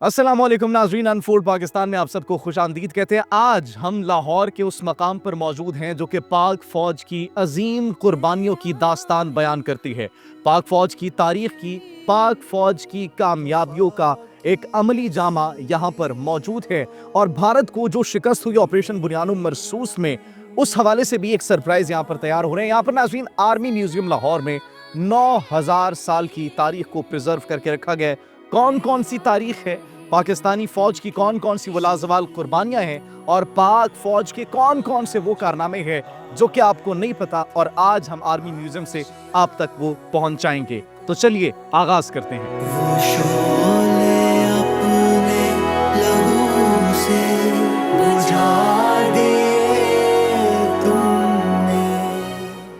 अस्सलाम वालेकुम नाज़रीन, अनफोल्ड पाकिस्तान में आप सबको खुशामदीद कहते हैं। आज हम लाहौर के उस मकाम पर मौजूद हैं जो कि पाक फ़ौज की अजीम कुर्बानियों की दास्तान बयान करती है। पाक फ़ौज की तारीख की, पाक फ़ौज की कामयाबियों का एक अमली जामा यहाँ पर मौजूद है। और भारत को जो शिकस्त हुई ऑपरेशन बुनियानुम मरसूस में, उस हवाले से भी एक सरप्राइज यहाँ पर तैयार हो रहे हैं। यहाँ पर नाज़रीन आर्मी म्यूजियम लाहौर में 9000 साल की तारीख को प्रिजर्व करके रखा गया है। कौन कौन सी तारीख है, पाकिस्तानी फौज की कौन कौन सी वो लाजवाब कुर्बानियां हैं और पाक फौज के कौन कौन से वो कारनामे हैं जो कि आपको नहीं पता, और आज हम आर्मी म्यूजियम से आप तक वो पहुंचाएंगे। तो चलिए आगाज करते हैं। वो शोले अपने लहू से बुझा दिए तुमने।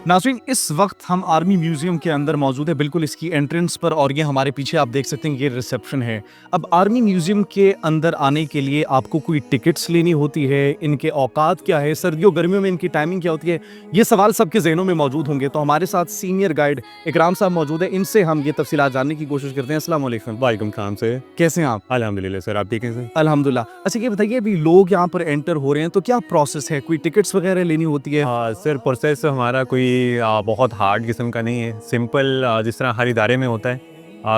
नाज़रीन, इस वक्त हम आर्मी म्यूजियम के अंदर मौजूद है, बिल्कुल इसकी एंट्रेंस पर, और ये हमारे पीछे आप देख सकते हैं ये रिसेप्शन है। अब आर्मी म्यूजियम के अंदर आने के लिए आपको कोई टिकट्स लेनी होती है? इनके औकात क्या है? सर्दियों गर्मियों में इनकी टाइमिंग क्या होती है? ये सवाल सबके जहनों में मौजूद होंगे। तो हमारे साथ सीनियर गाइड इकराम साहब मौजूद है, इनसे हम ये तफसीलात जानने की कोशिश करते हैं। अस्सलाम वालेकुम। वालेकुम सलाम सर। कैसे हैं आप? अल्हम्दुलिल्लाह सर, आप ठीक हैं सर? अल्हम्दुलिल्लाह। अच्छा ये बताइए, अभी लोग यहाँ पर एंटर हो रहे हैं तो क्या प्रोसेस है? कोई टिकट्स वगैरह लेनी होती है? सर प्रोसेस हमारा कोई बहुत हार्ड किस्म का नहीं है। सिंपल जिस तरह हर इदारे में होता है,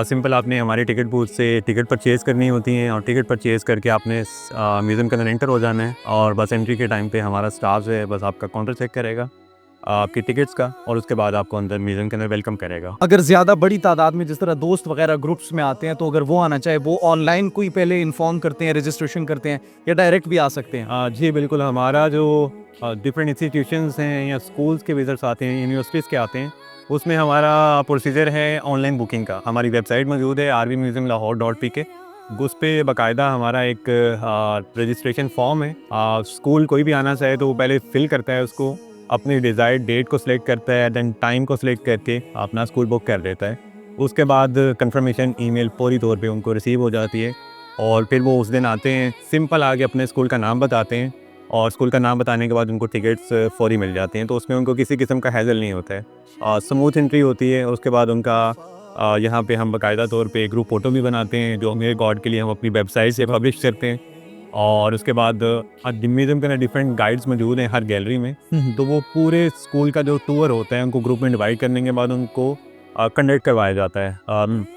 सिंपल आपने हमारी टिकट बूथ से टिकट परचेज़ करनी होती हैं और टिकट परचेज़ करके आपने म्यूज़ियम के अंदर एंटर हो जाना है। और बस एंट्री के टाइम पे हमारा स्टाफ है, बस आपका काउंटर चेक करेगा आपकी टिकट्स का, और उसके बाद आपको अंदर म्यूज़ियम के अंदर वेलकम करेगा। अगर ज़्यादा बड़ी तादाद में जिस तरह दोस्त वगैरह ग्रुप्स में आते हैं, तो अगर वो आना चाहे, वो ऑनलाइन कोई पहले इन्फॉर्म करते हैं, रजिस्ट्रेशन करते हैं, या डायरेक्ट भी आ सकते हैं? जी बिल्कुल, हमारा जो डिफरेंट इंस्टीट्यूशंस हैं या स्कूल्स के विज़िटर्स आते हैं, यूनिवर्सिटीज़ के आते हैं, उसमें हमारा प्रोसीजर है ऑनलाइन बुकिंग का। हमारी वेबसाइट मौजूद है armymuseumlahore.pk। उस पे बाकायदा हमारा एक रजिस्ट्रेशन फॉर्म है। स्कूल कोई भी आना चाहे तो वो पहले फिल करता है उसको, अपनी डिज़ायर्ड डेट को सिलेक्ट करता है, दैन टाइम को सिलेक्ट करके अपना स्कूल बुक कर देता है। उसके बाद कंफर्मेशन ईमेल पूरी तौर पे उनको रिसीव हो जाती है, और फिर वो उस दिन आते हैं, सिंपल आके अपने स्कूल का नाम बताते हैं, और स्कूल का नाम बताने के बाद उनको टिकट्स फौरी मिल जाती हैं। तो उसमें उनको किसी किस्म का हैज़ल नहीं होता है, स्मूथ एंट्री होती है। उसके बाद उनका यहाँ पे हम बाकायदा तौर पे ग्रुप फ़ोटो भी बनाते हैं, जो मेरे गॉड के लिए हम अपनी वेबसाइट से पब्लिश करते हैं। और उसके बाद म्यूज़ियम के अंदर डिफरेंट गाइड्स मौजूद हैं हर गैलरी में, तो वो पूरे स्कूल का जो टूर होता है उनको ग्रुप में डिवाइड करने के बाद उनको कंडक्ट करवाया जाता है।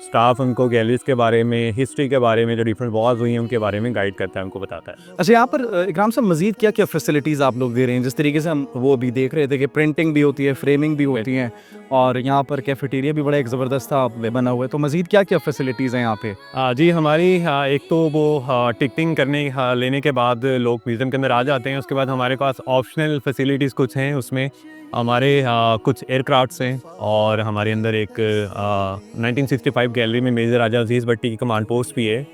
स्टाफ उनको गैलरीज के बारे में, हिस्ट्री के बारे में, जो डिफरेंट वॉर्स हुई हैं उनके बारे में गाइड करता है, उनको बताता है। अच्छा, यहाँ पर इकराम साहब मजीद क्या क्या फैसिलिटीज़ आप लोग दे रहे हैं? जिस तरीके से हम वो भी देख रहे थे कि प्रिंटिंग भी होती है, फ्रेमिंग भी होती है, और यहाँ पर कैफेटेरिया भी बड़ा एक ज़बरदस्त बना हुआ है, तो मजीद क्या क्या फैसिलिटीज़ हैं यहाँ पे? जी हमारी एक तो वो टिकटिंग करने लेने के बाद लोग म्यूज़ियम के अंदर आ जाते हैं। उसके बाद हमारे पास ऑप्शनल फैसिलिटीज़ कुछ हैं, उसमें हमारे कुछ एयरक्राफ्ट्स हैं, और हमारे अंदर एक 1965 गैलरी में मेजर राजा अजीज़ भट्टी की कमांड पोस्ट भी है,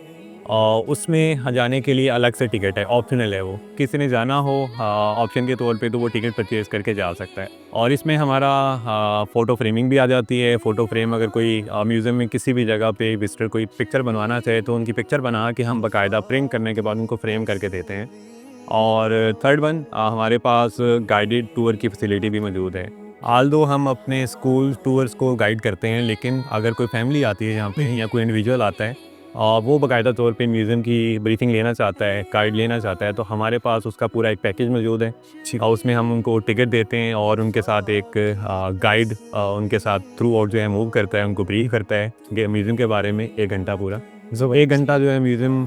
और उसमें जाने के लिए अलग से टिकट है, ऑप्शनल है। वो किसी ने जाना हो ऑप्शन के तौर पे तो वो टिकट परचेज़ करके जा सकता है। और इसमें हमारा फ़ोटो फ्रेमिंग भी आ जाती है। फ़ोटो फ्रेम अगर कोई म्यूज़ियम में किसी भी जगह पे विजिटर कोई पिक्चर बनवाना चाहे तो उनकी पिक्चर बना के हम बाकायदा प्रिंट करने के बाद उनको फ्रेम करके देते हैं। और थर्ड वन, हमारे पास गाइडेड टूर की फैसिलिटी भी मौजूद है। आल्दो हम अपने स्कूल टूर्स को गाइड करते हैं, लेकिन अगर कोई फैमिली आती है यहाँ पे या कोई इंडिविजुअल आता है और वो बाकायदा तौर पे म्यूज़ियम की ब्रीफिंग लेना चाहता है, गाइड लेना चाहता है, तो हमारे पास उसका पूरा एक पैकेज मौजूद है, और उसमें हम उनको टिकट देते हैं और उनके साथ एक गाइड उनके साथ थ्रू आउट जो है मूव करता है, उनको ब्रीफ करता है म्यूज़ियम के बारे में 1 घंटा पूरा। 1 घंटा जो है म्यूज़ियम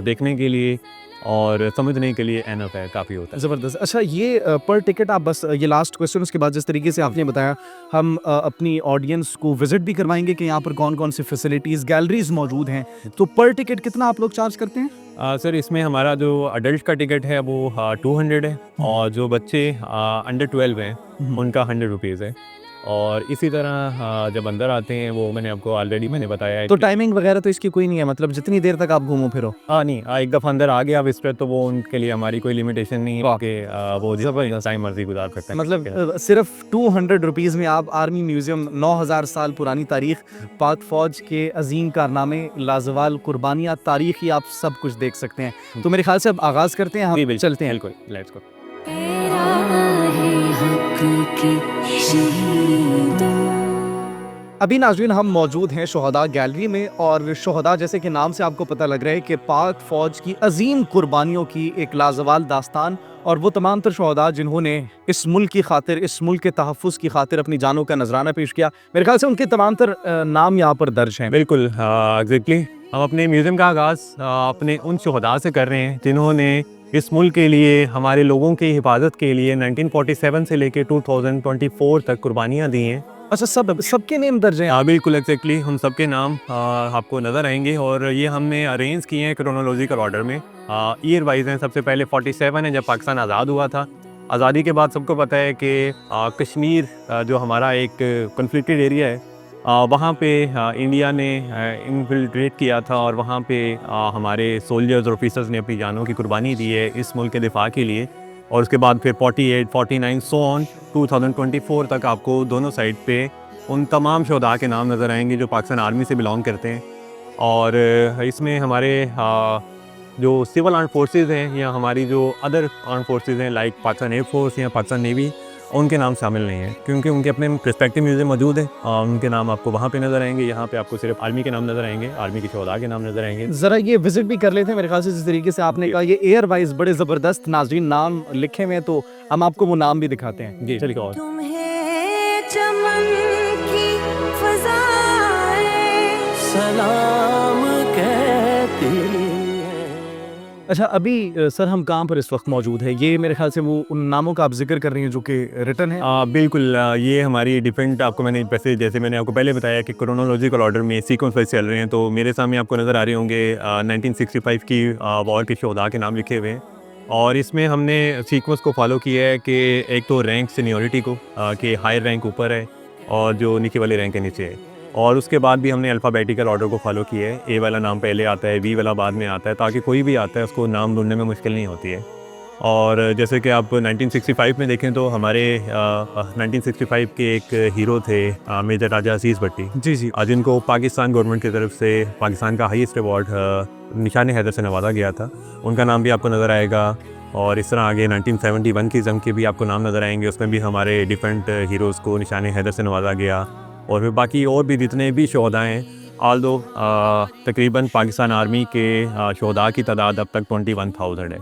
देखने के लिए और समझने के लिए एनफ है, काफ़ी होता है। ज़बरदस्त। अच्छा, ये पर टिकट आप बस, ये लास्ट क्वेश्चन, उसके बाद जिस तरीके से आपने बताया, हम अपनी ऑडियंस को विजिट भी करवाएंगे कि यहाँ पर कौन कौन सी फैसिलिटीज़, गैलरीज मौजूद हैं, तो पर टिकट कितना आप लोग चार्ज करते हैं? सर इसमें हमारा जो अडल्ट का टिकट है वो 200 है, और जो बच्चे अंडर 12 हैं उनका 100 रुपीज़ है। और इसी तरह जब अंदर आते हैं, वो मैंने आपको ऑलरेडी मैंने बताया है। तो टाइमिंग वगैरह तो इसकी कोई नहीं है, मतलब जितनी देर तक आप घूमो फिरो? नहीं, एक दफ़ा अंदर आ गया विजिटर तो वो उनके लिए हमारी कोई लिमिटेशन नहीं है कि वो जिस टाइम मर्जी गुजार सकते हैं। मतलब सिर्फ 200 रुपीज़ में आप आर्मी म्यूजियम, 9000 साल पुरानी तारीख, पाक फौज के अजीम कारनामे, लाजवाल कुर्बानियाँ, तारीख ही आप सब कुछ देख सकते हैं। तो मेरे ख्याल से अब आगाज़ करते हैं, हम चलते हैं। बिल्कुल, लेट्स गो। तेरा है हक की शहीदों। अभी नाज़रीन हम मौजूद हैं शोहदा गैलरी में, और शोहदा जैसे कि नाम से आपको पता लग रहा है कि पाक फ़ौज की अजीम कुर्बानियों की एक लाजवाल दास्तान, और वो तमाम तर शोहदा जिन्होंने इस मुल्क की खातिर, इस मुल्क के तहफ़्फ़ुज़ की खातिर अपनी जानों का नजराना पेश किया, मेरे ख्याल से उनके तमाम तर नाम यहाँ पर दर्ज हैं। बिल्कुल एग्जैक्टली। हम अपने म्यूज़ियम का आगाज़ अपने उन शहदा से कर रहे हैं जिन्होंने इस मुल्क के लिए, हमारे लोगों की हिफाजत के लिए 1947 से लेकर 2024 तक कुर्बानियाँ दी हैं। अच्छा, सबके नेम दर्ज हैं? हाँ बिल्कुल एग्जैक्टली, उन सब के नाम आपको नज़र आएंगे, और ये हमने अरेंज किए हैं क्रोनोलॉजिकल ऑर्डर में, ईयर वाइज हैं। सबसे पहले 47 है, जब पाकिस्तान आज़ाद हुआ था। आज़ादी के बाद सबको पता है कि कश्मीर जो हमारा एक कन्फ्लिक्टेड एरिया है, वहाँ पे इंडिया ने इन्फिल्ट्रेट किया था, और वहाँ पे हमारे सोल्जर्स और ऑफिसर्स ने अपनी जानों की कुर्बानी दी है इस मुल्क के दिफा के लिए। और उसके बाद फिर 48, 49 सो ऑन 2024 तक आपको दोनों साइड पे उन तमाम शहदा के नाम नज़र आएंगे जो पाकिस्तान आर्मी से बिलोंग करते हैं। और इसमें हमारे जो सिविल आर्म फोर्सेस हैं, या हमारी जो अदर आर्म फोर्सेस हैं लाइक पाकिस्तान एयर फोर्स या पाकिस्तान नेवी, उनके नाम शामिल नहीं हैं, क्योंकि उनके अपने रिस्पेक्टिव म्यूज़ियम मौजूद है। उनके नाम आपको वहाँ पे नज़र आएंगे। यहाँ पे आपको सिर्फ आर्मी के नाम नज़र आएंगे, आर्मी के शहदा के नाम नज़र आएंगे। ज़रा ये विजिट भी कर लेते हैं। मेरे ख्याल से जिस तरीके से आपने कहा, ये एयर वाइज बड़े ज़बरदस्त नाज़रीन नाम लिखे हुए हैं, तो हम आपको वो नाम भी दिखाते हैं। जी चलिए। और तुम्हें चमन की फज़ाएं सलाम कहती हैं। अच्छा, अभी सर हम कहाँ पर इस वक्त मौजूद है? ये मेरे ख्याल से वो उन नामों का आप जिक्र कर रही हैं जो कि रिटन है। बिल्कुल, ये हमारी डिफरेंट, आपको मैंने वैसे जैसे मैंने आपको पहले बताया कि क्रोनोलॉजिकल ऑर्डर में सीक्वेंस वाइज चल रहे हैं, तो मेरे सामने आपको नज़र आ रहे होंगे 1965 की वॉर के शहदा के नाम लिखे हुए हैं। और इसमें हमने सीक्वेंस को फॉलो किया है कि एक तो रैंक सीनियरिटी को, कि हायर रैंक ऊपर है और जो नीचे वाले रैंक के नीचे है, और उसके बाद भी हमने अल्फ़ाबेटिकल ऑर्डर को फॉलो किया है। ए वाला नाम पहले आता है, बी वाला बाद में आता है, ताकि कोई भी आता है उसको नाम ढूंढने में मुश्किल नहीं होती है। और जैसे कि आप 1965 में देखें तो हमारे 1965 के एक हीरो थे मेजर राजा अजीज़ भट्टी जी जी। जिनको पाकिस्तान गवर्नमेंट की तरफ से पाकिस्तान का हाईएस्ट अवार्ड निशान हैदर से नवाजा गया था। उनका नाम भी आपको नज़र आएगा। और इस तरह आगे 1971 की जंग के भी आपको नाम नज़र आएंगे, उसमें भी हमारे डिफरेंट हीरोज़ को निशान हैदर से नवाजा गया। और फिर बाकी और भी जितने भी शहदा हैं, आल्दो तकरीबन पाकिस्तान आर्मी के शहदा की तादाद अब तक 21,000 है।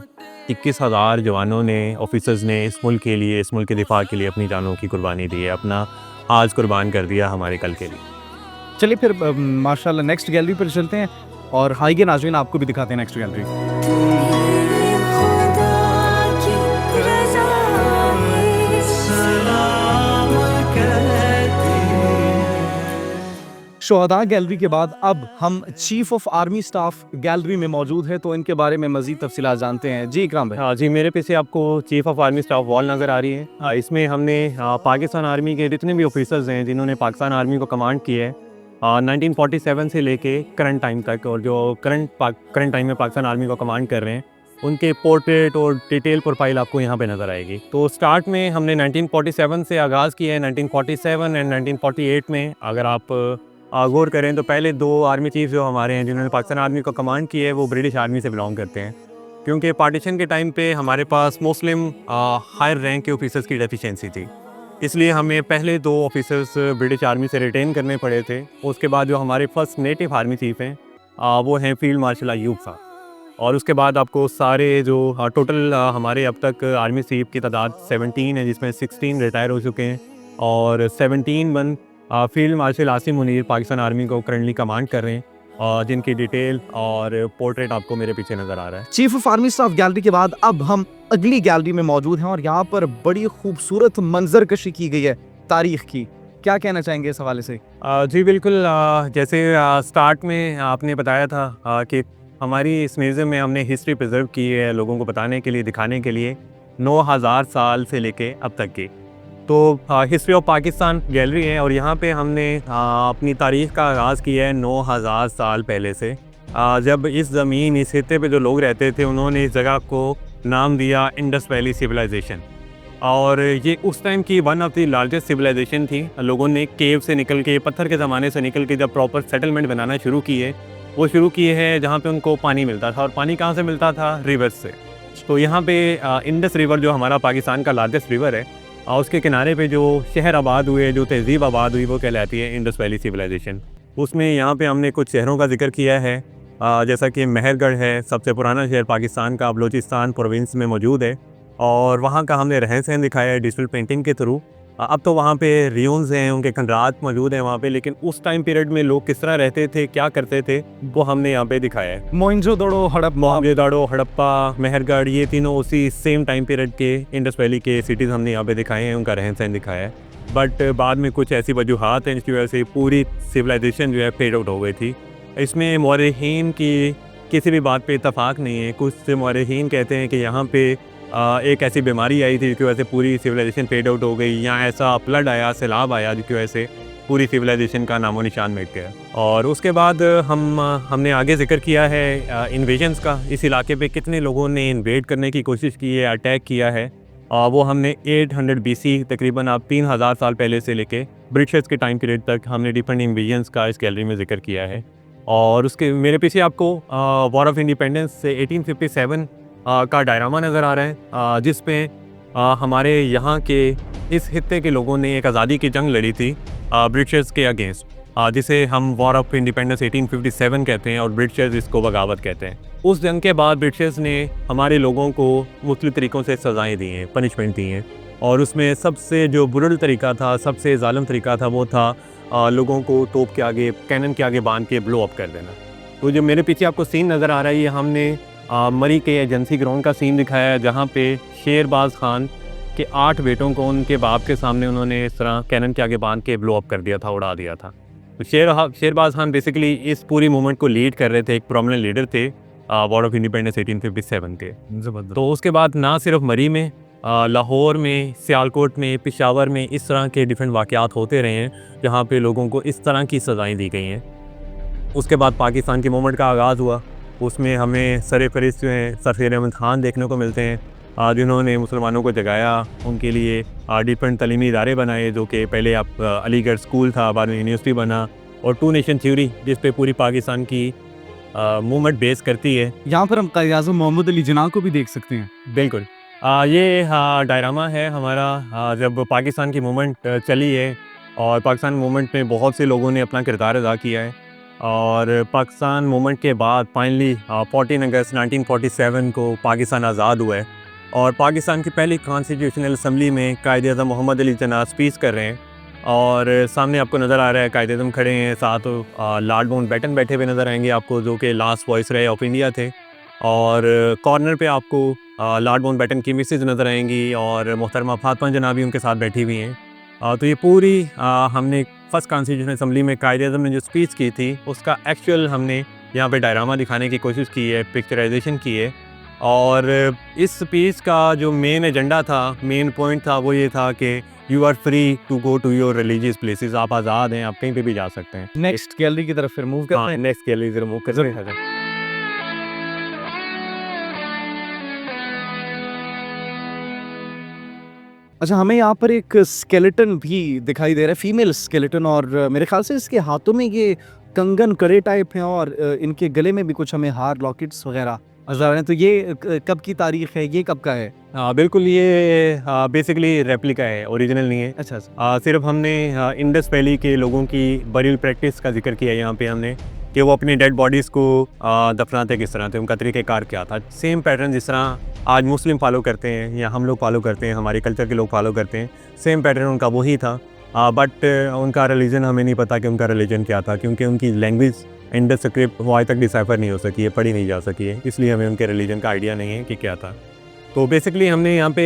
21,000 जवानों ने, ऑफिसर्स ने इस मुल्क के लिए, इस मुल्क के दिफा के लिए अपनी जानों की कुर्बानी दी है, अपना आज कुर्बान कर दिया हमारे कल के लिए। चलिए फिर माशाल्लाह नेक्स्ट गैलरी पर चलते हैं, और आइए नाज़रीन आपको भी दिखाते हैं नेक्स्ट गैलरी। तुम्हें खुदा की रज़ा है सलाम कहती हैं। शोहदा गैलरी के बाद अब हम chief of army staff gallery में मौजूद है, तो इनके बारे में मज़ीद तफसीलात जानते हैं। जी इकराम भाई। हाँ जी, मेरे पीछे आपको chief of army staff wall नज़र आ रही है। इसमें हमने पाकिस्तान आर्मी के जितने भी ऑफिसर्स हैं जिन्होंने पाकिस्तान आर्मी को कमांड किया है 1947 से लेके करंट टाइम तक, और जो करंट टाइम में पाकिस्तान आर्मी को कमांड कर रहे हैं, उनके पोर्ट्रेट और डिटेल प्रोफाइल आपको यहाँ पे नज़र आएगी। तो स्टार्ट में हमने 1947 से आगाज़ किया है। 1947 एंड 1948 में अगर आप गौर करें तो पहले दो आर्मी चीफ जो हमारे हैं जिन्होंने पाकिस्तान आर्मी को कमांड की है, वो ब्रिटिश आर्मी से बिलोंग करते हैं, क्योंकि पार्टीशन के टाइम पे हमारे पास मुस्लिम हायर रैंक के ऑफिसर्स की डेफिशिएंसी थी, इसलिए हमें पहले दो ऑफिसर्स ब्रिटिश आर्मी से रिटेन करने पड़े थे। उसके बाद जो हमारे फर्स्ट नेटिव आर्मी चीफ हैं वो हैं फील्ड मार्शल अयूब साहब। और उसके बाद आपको सारे जो टोटल हमारे अब तक आर्मी चीफ की तादाद 17 है, जिसमें 16 रिटायर हो चुके हैं, और 17 field marshal Asim Munir Pakistan army को करंटली कमांड कर रहे हैं, और जिनकी डिटेल और पोर्ट्रेट आपको मेरे पीछे नज़र आ रहा है। Chief of army staff gallery के बाद अब हम अगली गैलरी में मौजूद हैं, और यहाँ पर बड़ी खूबसूरत मंजर कशी की गई है तारीख की। क्या कहना चाहेंगे इस हवाले से? जी बिल्कुल, जैसे स्टार्ट में आपने बताया था कि हमारी इस म्यूज़ियम में हमने हिस्ट्री प्रिजर्व की है लोगों को बताने के लिए, दिखाने के लिए, 9,000 साल से लेके अब तक की। तो हिस्ट्री ऑफ पाकिस्तान गैलरी है, और यहाँ पे हमने अपनी तारीख़ का आगाज़ किया है 9,000 साल पहले से। जब इस ज़मीन, इस खित्ते पे जो लोग रहते थे, उन्होंने इस जगह को नाम दिया इंडस वैली सिविलाइजेशन, और ये उस टाइम की one of the largest civilization थी। लोगों ने केव से निकल के, पत्थर के ज़माने से निकल के जब प्रॉपर सेटलमेंट बनाना शुरू किए, वो शुरू किए हैं जहाँ पे उनको पानी मिलता था, और पानी कहाँ से मिलता था? रिवर्स से। तो यहाँ पे इंडस रिवर जो हमारा पाकिस्तान का लार्जेस्ट रिवर है, उसके किनारे पे जो शहर आबाद हुए, जो तहज़ीब आबाद हुई, वो कहलाती है इंडस वैली सिविलाइजेशन। उसमें यहाँ पे हमने कुछ शहरों का जिक्र किया है, जैसा कि मेहरगढ़ है, सबसे पुराना शहर पाकिस्तान का, बलूचिस्तान प्रोविंस में मौजूद है, और वहाँ का हमने रहन सहन दिखाया है डिजिटल पेंटिंग के थ्रू। अब तो वहाँ पे रियून्स हैं, उनके खंडरात मौजूद हैं वहाँ पे, लेकिन उस टाइम पीरियड में लोग किस तरह रहते थे, क्या करते थे, वो हमने यहाँ पे दिखाया है। मोइंजोदड़ो, हड़प्पा, मोहनजोदाड़ो, हड़प्पा, मेहरगढ़, ये तीनों उसी सेम टाइम पीरियड के इंडस वैली के सिटीज़ हमने यहाँ पे दिखाए हैं, उनका रहन सहन दिखाया है। बट बाद में कुछ ऐसी वजूहात हैं जिसकी वजह से पूरी सिविलाइजेशन जो है फेड आउट हो गई थी। इसमें मौरखीन की किसी भी बात पे इत्तफाक नहीं है। कुछ मौरखीन कहते हैं कि यहाँ पे एक ऐसी बीमारी आई थी जिसकी वजह से पूरी सिविलाइजेशन फेड आउट हो गई, या ऐसा फ्लड आया, सैलाब आया, जिसकी वजह से पूरी सिविलाइजेशन का नामो निशान मिट गया। और उसके बाद हमने आगे जिक्र किया है इन्वेजन्स का। इस इलाके पे कितने लोगों ने इन्वेड करने की कोशिश की है, अटैक किया है, वो हमने 800 BC तकरीबन आप 3000 साल पहले से लेके ब्रिटिशर्स के टाइम पीरियड तक हमने डिफरेंट इन्वेजन्स का इस गैलरी में जिक्र किया है। और उसके मेरे पीछे आपको वॉर ऑफ इंडिपेंडेंस से 1857 का डायरामा नज़र आ रहा है, जिस पे हमारे यहाँ के इस खित्ते के लोगों ने एक आज़ादी की जंग लड़ी थी ब्रिटिशर्स के अगेंस्ट, जिसे हम वॉर ऑफ इंडिपेंडेंस 1857 कहते हैं, और ब्रिटिशर्स इसको बगावत कहते हैं। उस जंग के बाद ब्रिटिशर्स ने हमारे लोगों को मुख्तलिफ तरीक़ों से सज़ाएँ दी हैं, पनिशमेंट दी हैं, और उसमें सबसे जो बुरा तरीका था, सबसे ज़ालिम तरीका था, वो था लोगों को तोप के आगे, कैनन के आगे बांध के ब्लो अप कर देना। तो जो मेरे पीछे आपको सीन नज़र आ रहा है, ये हमने मरी के एजेंसी ग्राउंड का सीन दिखाया है, जहाँ पे शेरबाज खान के 8 बेटों को उनके बाप के सामने उन्होंने इस तरह कैनन के आगे बांध के ब्लो अप कर दिया था, उड़ा दिया था। तो शेरबाज खान बेसिकली इस पूरी मूवमेंट को लीड कर रहे थे, एक प्रोमिनेंट लीडर थे वॉर ऑफ इंडिपेंडेंस 1857 के। तो उसके बाद ना सिर्फ मरी में, लाहौर में, सियालकोट में, पेशावर में इस तरह के डिफरेंट वाक़यात होते रहे हैं, जहाँ पे लोगों को इस तरह की सज़ाएँ दी गई हैं। उसके बाद पाकिस्तान की मूवमेंट का आगाज़ हुआ। उसमें हमें सरफ़हरिस्त जो हैं सरफ़राज अहमद ख़ान देखने को मिलते हैं, जिन्होंने मुसलमानों को जगाया, उनके लिए डिफरेंट तलीमी इदारे बनाए, जो कि पहले आप अलीगढ़ स्कूल था, बाद में यूनिवर्सिटी बना, और 2 नेशन थ्योरी जिस पे पूरी पाकिस्तान की मूवमेंट बेस करती है। यहाँ पर हम क़ायद-ए-आज़म मोहम्मद अली जिन्ना को भी देख सकते हैं। बिल्कुल, ये डायरामा है हमारा, जब पाकिस्तान की मूवमेंट चली है, और पाकिस्तान मूवमेंट में बहुत से लोगों ने अपना किरदार अदा किया है, और पाकिस्तान मूवमेंट के बाद फाइनली 14 अगस्त 1947 को पाकिस्तान आज़ाद हुआ है, और पाकिस्तान की पहली कॉन्स्टिट्यूशनल असम्बली में कायद-ए-आज़म मोहम्मद अली जिन्ना स्पीच कर रहे हैं, और सामने आपको नज़र आ रहा है कायद-ए-आज़म खड़े हैं, साथ लॉर्ड माउंटबेटन बैठे हुए नज़र आएंगे आपको, जो कि लास्ट वाइसरॉय ऑफ इंडिया थे, और कॉर्नर पे आपको लॉर्ड माउंटबेटन की मिसेज नज़र आएंगी, और मोहतरमा फातिमा जना भी उनके साथ बैठी हुई हैं। तो ये पूरी हमने फर्स्ट कॉन्स्टिट्यूशनल असम्बली में कायद-ए-आज़म ने जो स्पीच की थी, उसका एक्चुअल हमने यहाँ पे डायरामा दिखाने की कोशिश की है, पिक्चराइजेशन की है। और इस स्पीच का जो मेन एजेंडा था, मेन पॉइंट था, वो ये था कि you are free to go to your religious places, आप आज़ाद हैं, आप कहीं पे भी जा सकते हैं। नेक्स्ट गैलरी की तरफ फिर मूव करते हैं। नेक्स्ट गैलरी की तरफ मूव करते हैं। अच्छा, हमें यहाँ पर एक स्केलेटन भी दिखाई दे रहा है, फीमेल स्केलेटन, और मेरे ख्याल से इसके हाथों में ये कंगन कड़े टाइप हैं, और इनके गले में भी कुछ हमें हार, लॉकेट्स वगैरह नज़र आ रहे हैं। तो ये कब की तारीख है, ये कब का है? बिल्कुल, ये बेसिकली रेप्लिका है, ओरिजिनल नहीं है। अच्छा। सिर्फ हमने इंडस वैली के लोगों की बरियल प्रैक्टिस का जिक्र किया है यहाँ पे हमने, कि वो अपनी डेड बॉडीज़ को दफनाते किस तरह थे, उनका तरीक़ेकार क्या था। सेम पैटर्न जिस तरह आज मुस्लिम फॉलो करते हैं, या हम लोग फॉलो करते हैं, हमारे कल्चर के लोग फॉलो करते हैं, सेम पैटर्न उनका वही था। बट उनका रिलीजन हमें नहीं पता कि उनका रिलीजन क्या था, क्योंकि उनकी लैंग्वेज इंडस स्क्रिप्ट वो आज तक डिसाइफर नहीं हो सकी है, पढ़ी नहीं जा सकी है, इसलिए हमें उनके रिलीजन का आइडिया नहीं है कि क्या था। तो बेसिकली हमने यहाँ पे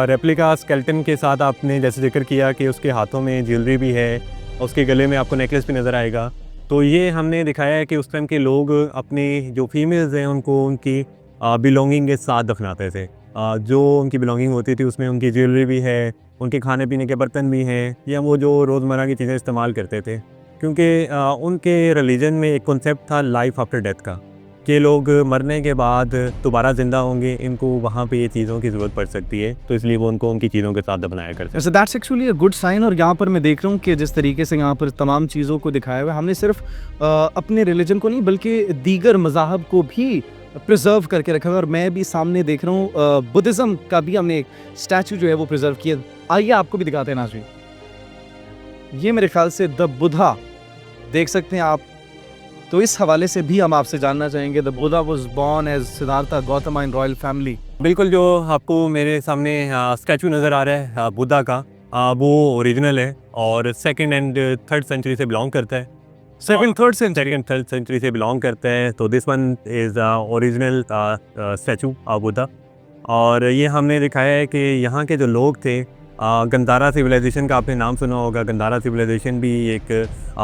रेप्लिका स्केलेटन के साथ आपने जैसे जिक्र किया कि उसके हाथों में ज्वेलरी भी है, उसके गले में आपको नेकलेस भी नज़र आएगा। तो ये हमने दिखाया है कि उस टाइम के लोग अपने जो फीमेल्स हैं उनको उनकी बिलोंगिंग के साथ दफनाते थे। जो उनकी बिलोंगिंग होती थी उसमें उनकी ज्वेलरी भी है, उनके खाने पीने के बर्तन भी हैं, या वो जो रोज़मर्रा की चीज़ें इस्तेमाल करते थे, क्योंकि उनके रिलीजन में एक कॉन्सेप्ट था लाइफ आफ्टर डेथ का, कि लोग मरने के बाद दोबारा ज़िंदा होंगे, इनको वहाँ पे ये चीज़ों की ज़रूरत पड़ सकती है, तो इसलिए वो उनको उनकी चीज़ों के साथ दफनाया करते हैं। So that's actually a good sign। और यहाँ पर मैं देख रहा हूँ कि जिस तरीके से यहाँ पर तमाम चीज़ों को दिखाया हुआ है, हमने सिर्फ अपने रिलीजन को नहीं बल्कि दीगर मज़ाहब को भी प्रिजर्व करके रखा हुआ है। और मैं भी सामने देख रहा हूँ बुद्धिज़्म का भी हमने एक स्टैचू जो है वो प्रिजर्व किया। आइए आपको भी दिखाते हैं नाज़रीन। ये मेरे ख्याल से द बुद्धा देख सकते हैं आप। तो इस हवाले से भी हम आपसे जानना चाहेंगे। The Buddha was born as Siddhartha Gautam in royal family. बिल्कुल, जो आपको मेरे सामने स्टैचू नज़र आ रहा है बुद्धा का, वो ओरिजिनल है और सेकंड एंड थर्ड सेंचुरी से बिलोंग करता है। सेकंड थर्ड सेंचुरी से बिलोंग करता है। तो this one is original statue Buddha. और ये हमने दिखाया है कि यहाँ के जो लोग थे, गंधारा सिविलाइजेशन का आपने नाम सुना होगा। गंधारा सिविलाइजेशन भी एक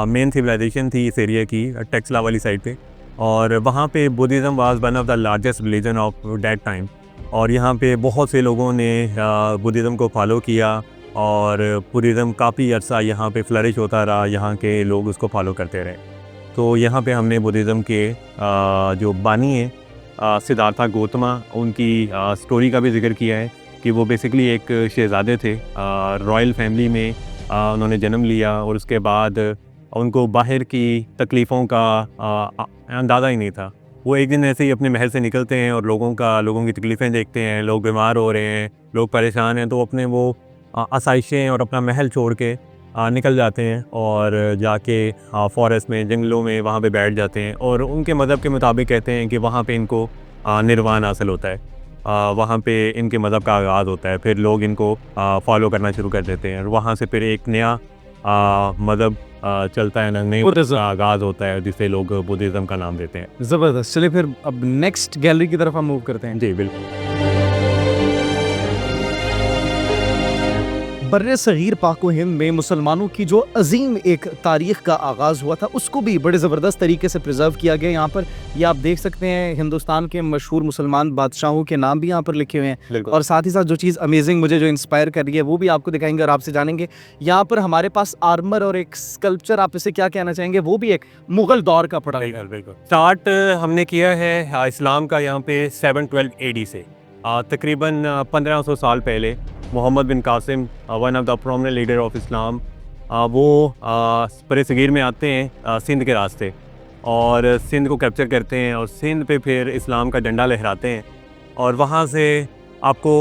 मेन सिविलाइजेशन थी इस एरिया की, टेक्सला वाली साइड पे। और वहाँ पे Buddhism was one of the largest religion of that time. और यहाँ पे बहुत से लोगों ने बुद्धिज़्म को फॉलो किया और बुद्धिज़्म काफ़ी अर्सा यहाँ पे फ्लरिश होता रहा, यहाँ के लोग उसको फॉलो करते रहे। तो यहाँ पे हमने बुद्धिज़्म के जो बानी हैं सिद्धार्था गौतमा, उनकी स्टोरी का भी जिक्र किया है कि वो बेसिकली एक शहज़ादे थे, रॉयल फैमिली में उन्होंने जन्म लिया और उसके बाद उनको बाहर की तकलीफ़ों का अंदाज़ा ही नहीं था। वो एक दिन ऐसे ही अपने महल से निकलते हैं और लोगों की तकलीफ़ें देखते हैं, लोग बीमार हो रहे हैं, लोग परेशान हैं, तो अपने वो आसाइशें और अपना महल छोड़ के निकल जाते हैं और जाके फॉरेस्ट में, जंगलों में वहाँ पे बैठ जाते हैं। और उनके मज़हब के मुताबिक कहते हैं कि वहाँ पे इनको निर्वाण हासिल होता है, वहाँ पे इनके मज़हब का आगाज़ होता है। फिर लोग इनको फॉलो करना शुरू कर देते हैं और वहाँ से फिर एक नया मज़हब चलता है, नए बुद्धिज़्म। आगाज़ होता है, जिसे लोग बुद्धिज़्म का नाम देते हैं। ज़बरदस्त। चलिए फिर अब नेक्स्ट गैलरी की तरफ हम मूव करते हैं। जी बिल्कुल। बर्रे सगीर पाक व हिंद में मुसलमानों की जो अजीम एक तारीख़ का आगाज़ हुआ था, उसको भी बड़े ज़बरदस्त तरीके से प्रिजर्व किया गया। यहाँ पर ये आप देख सकते हैं हिंदुस्तान के मशहूर मुसलमान बादशाहों के नाम भी यहाँ पर लिखे हुए हैं। और साथ ही साथ जो चीज़ अमेजिंग मुझे जो इंस्पायर कर रही है वो भी आपको दिखाएंगे और आपसे जानेंगे। यहाँ पर हमारे पास आर्मर और एक स्कल्पचर, आप इसे क्या कहना चाहेंगे, वो भी एक मुग़ल दौर का पड़ा है। बिल्कुल। स्टार्ट हमने किया है इस्लाम का यहाँ पे 712 AD से। तकरीबन 1500 साल पहले Muhammad bin Qasim, one of the prominent leader of Islam, वो बरे सगीर में आते हैं सिंध के रास्ते और सिंध को कैप्चर करते हैं और सिंध पे फिर इस्लाम का झंडा लहराते हैं। और वहाँ से आपको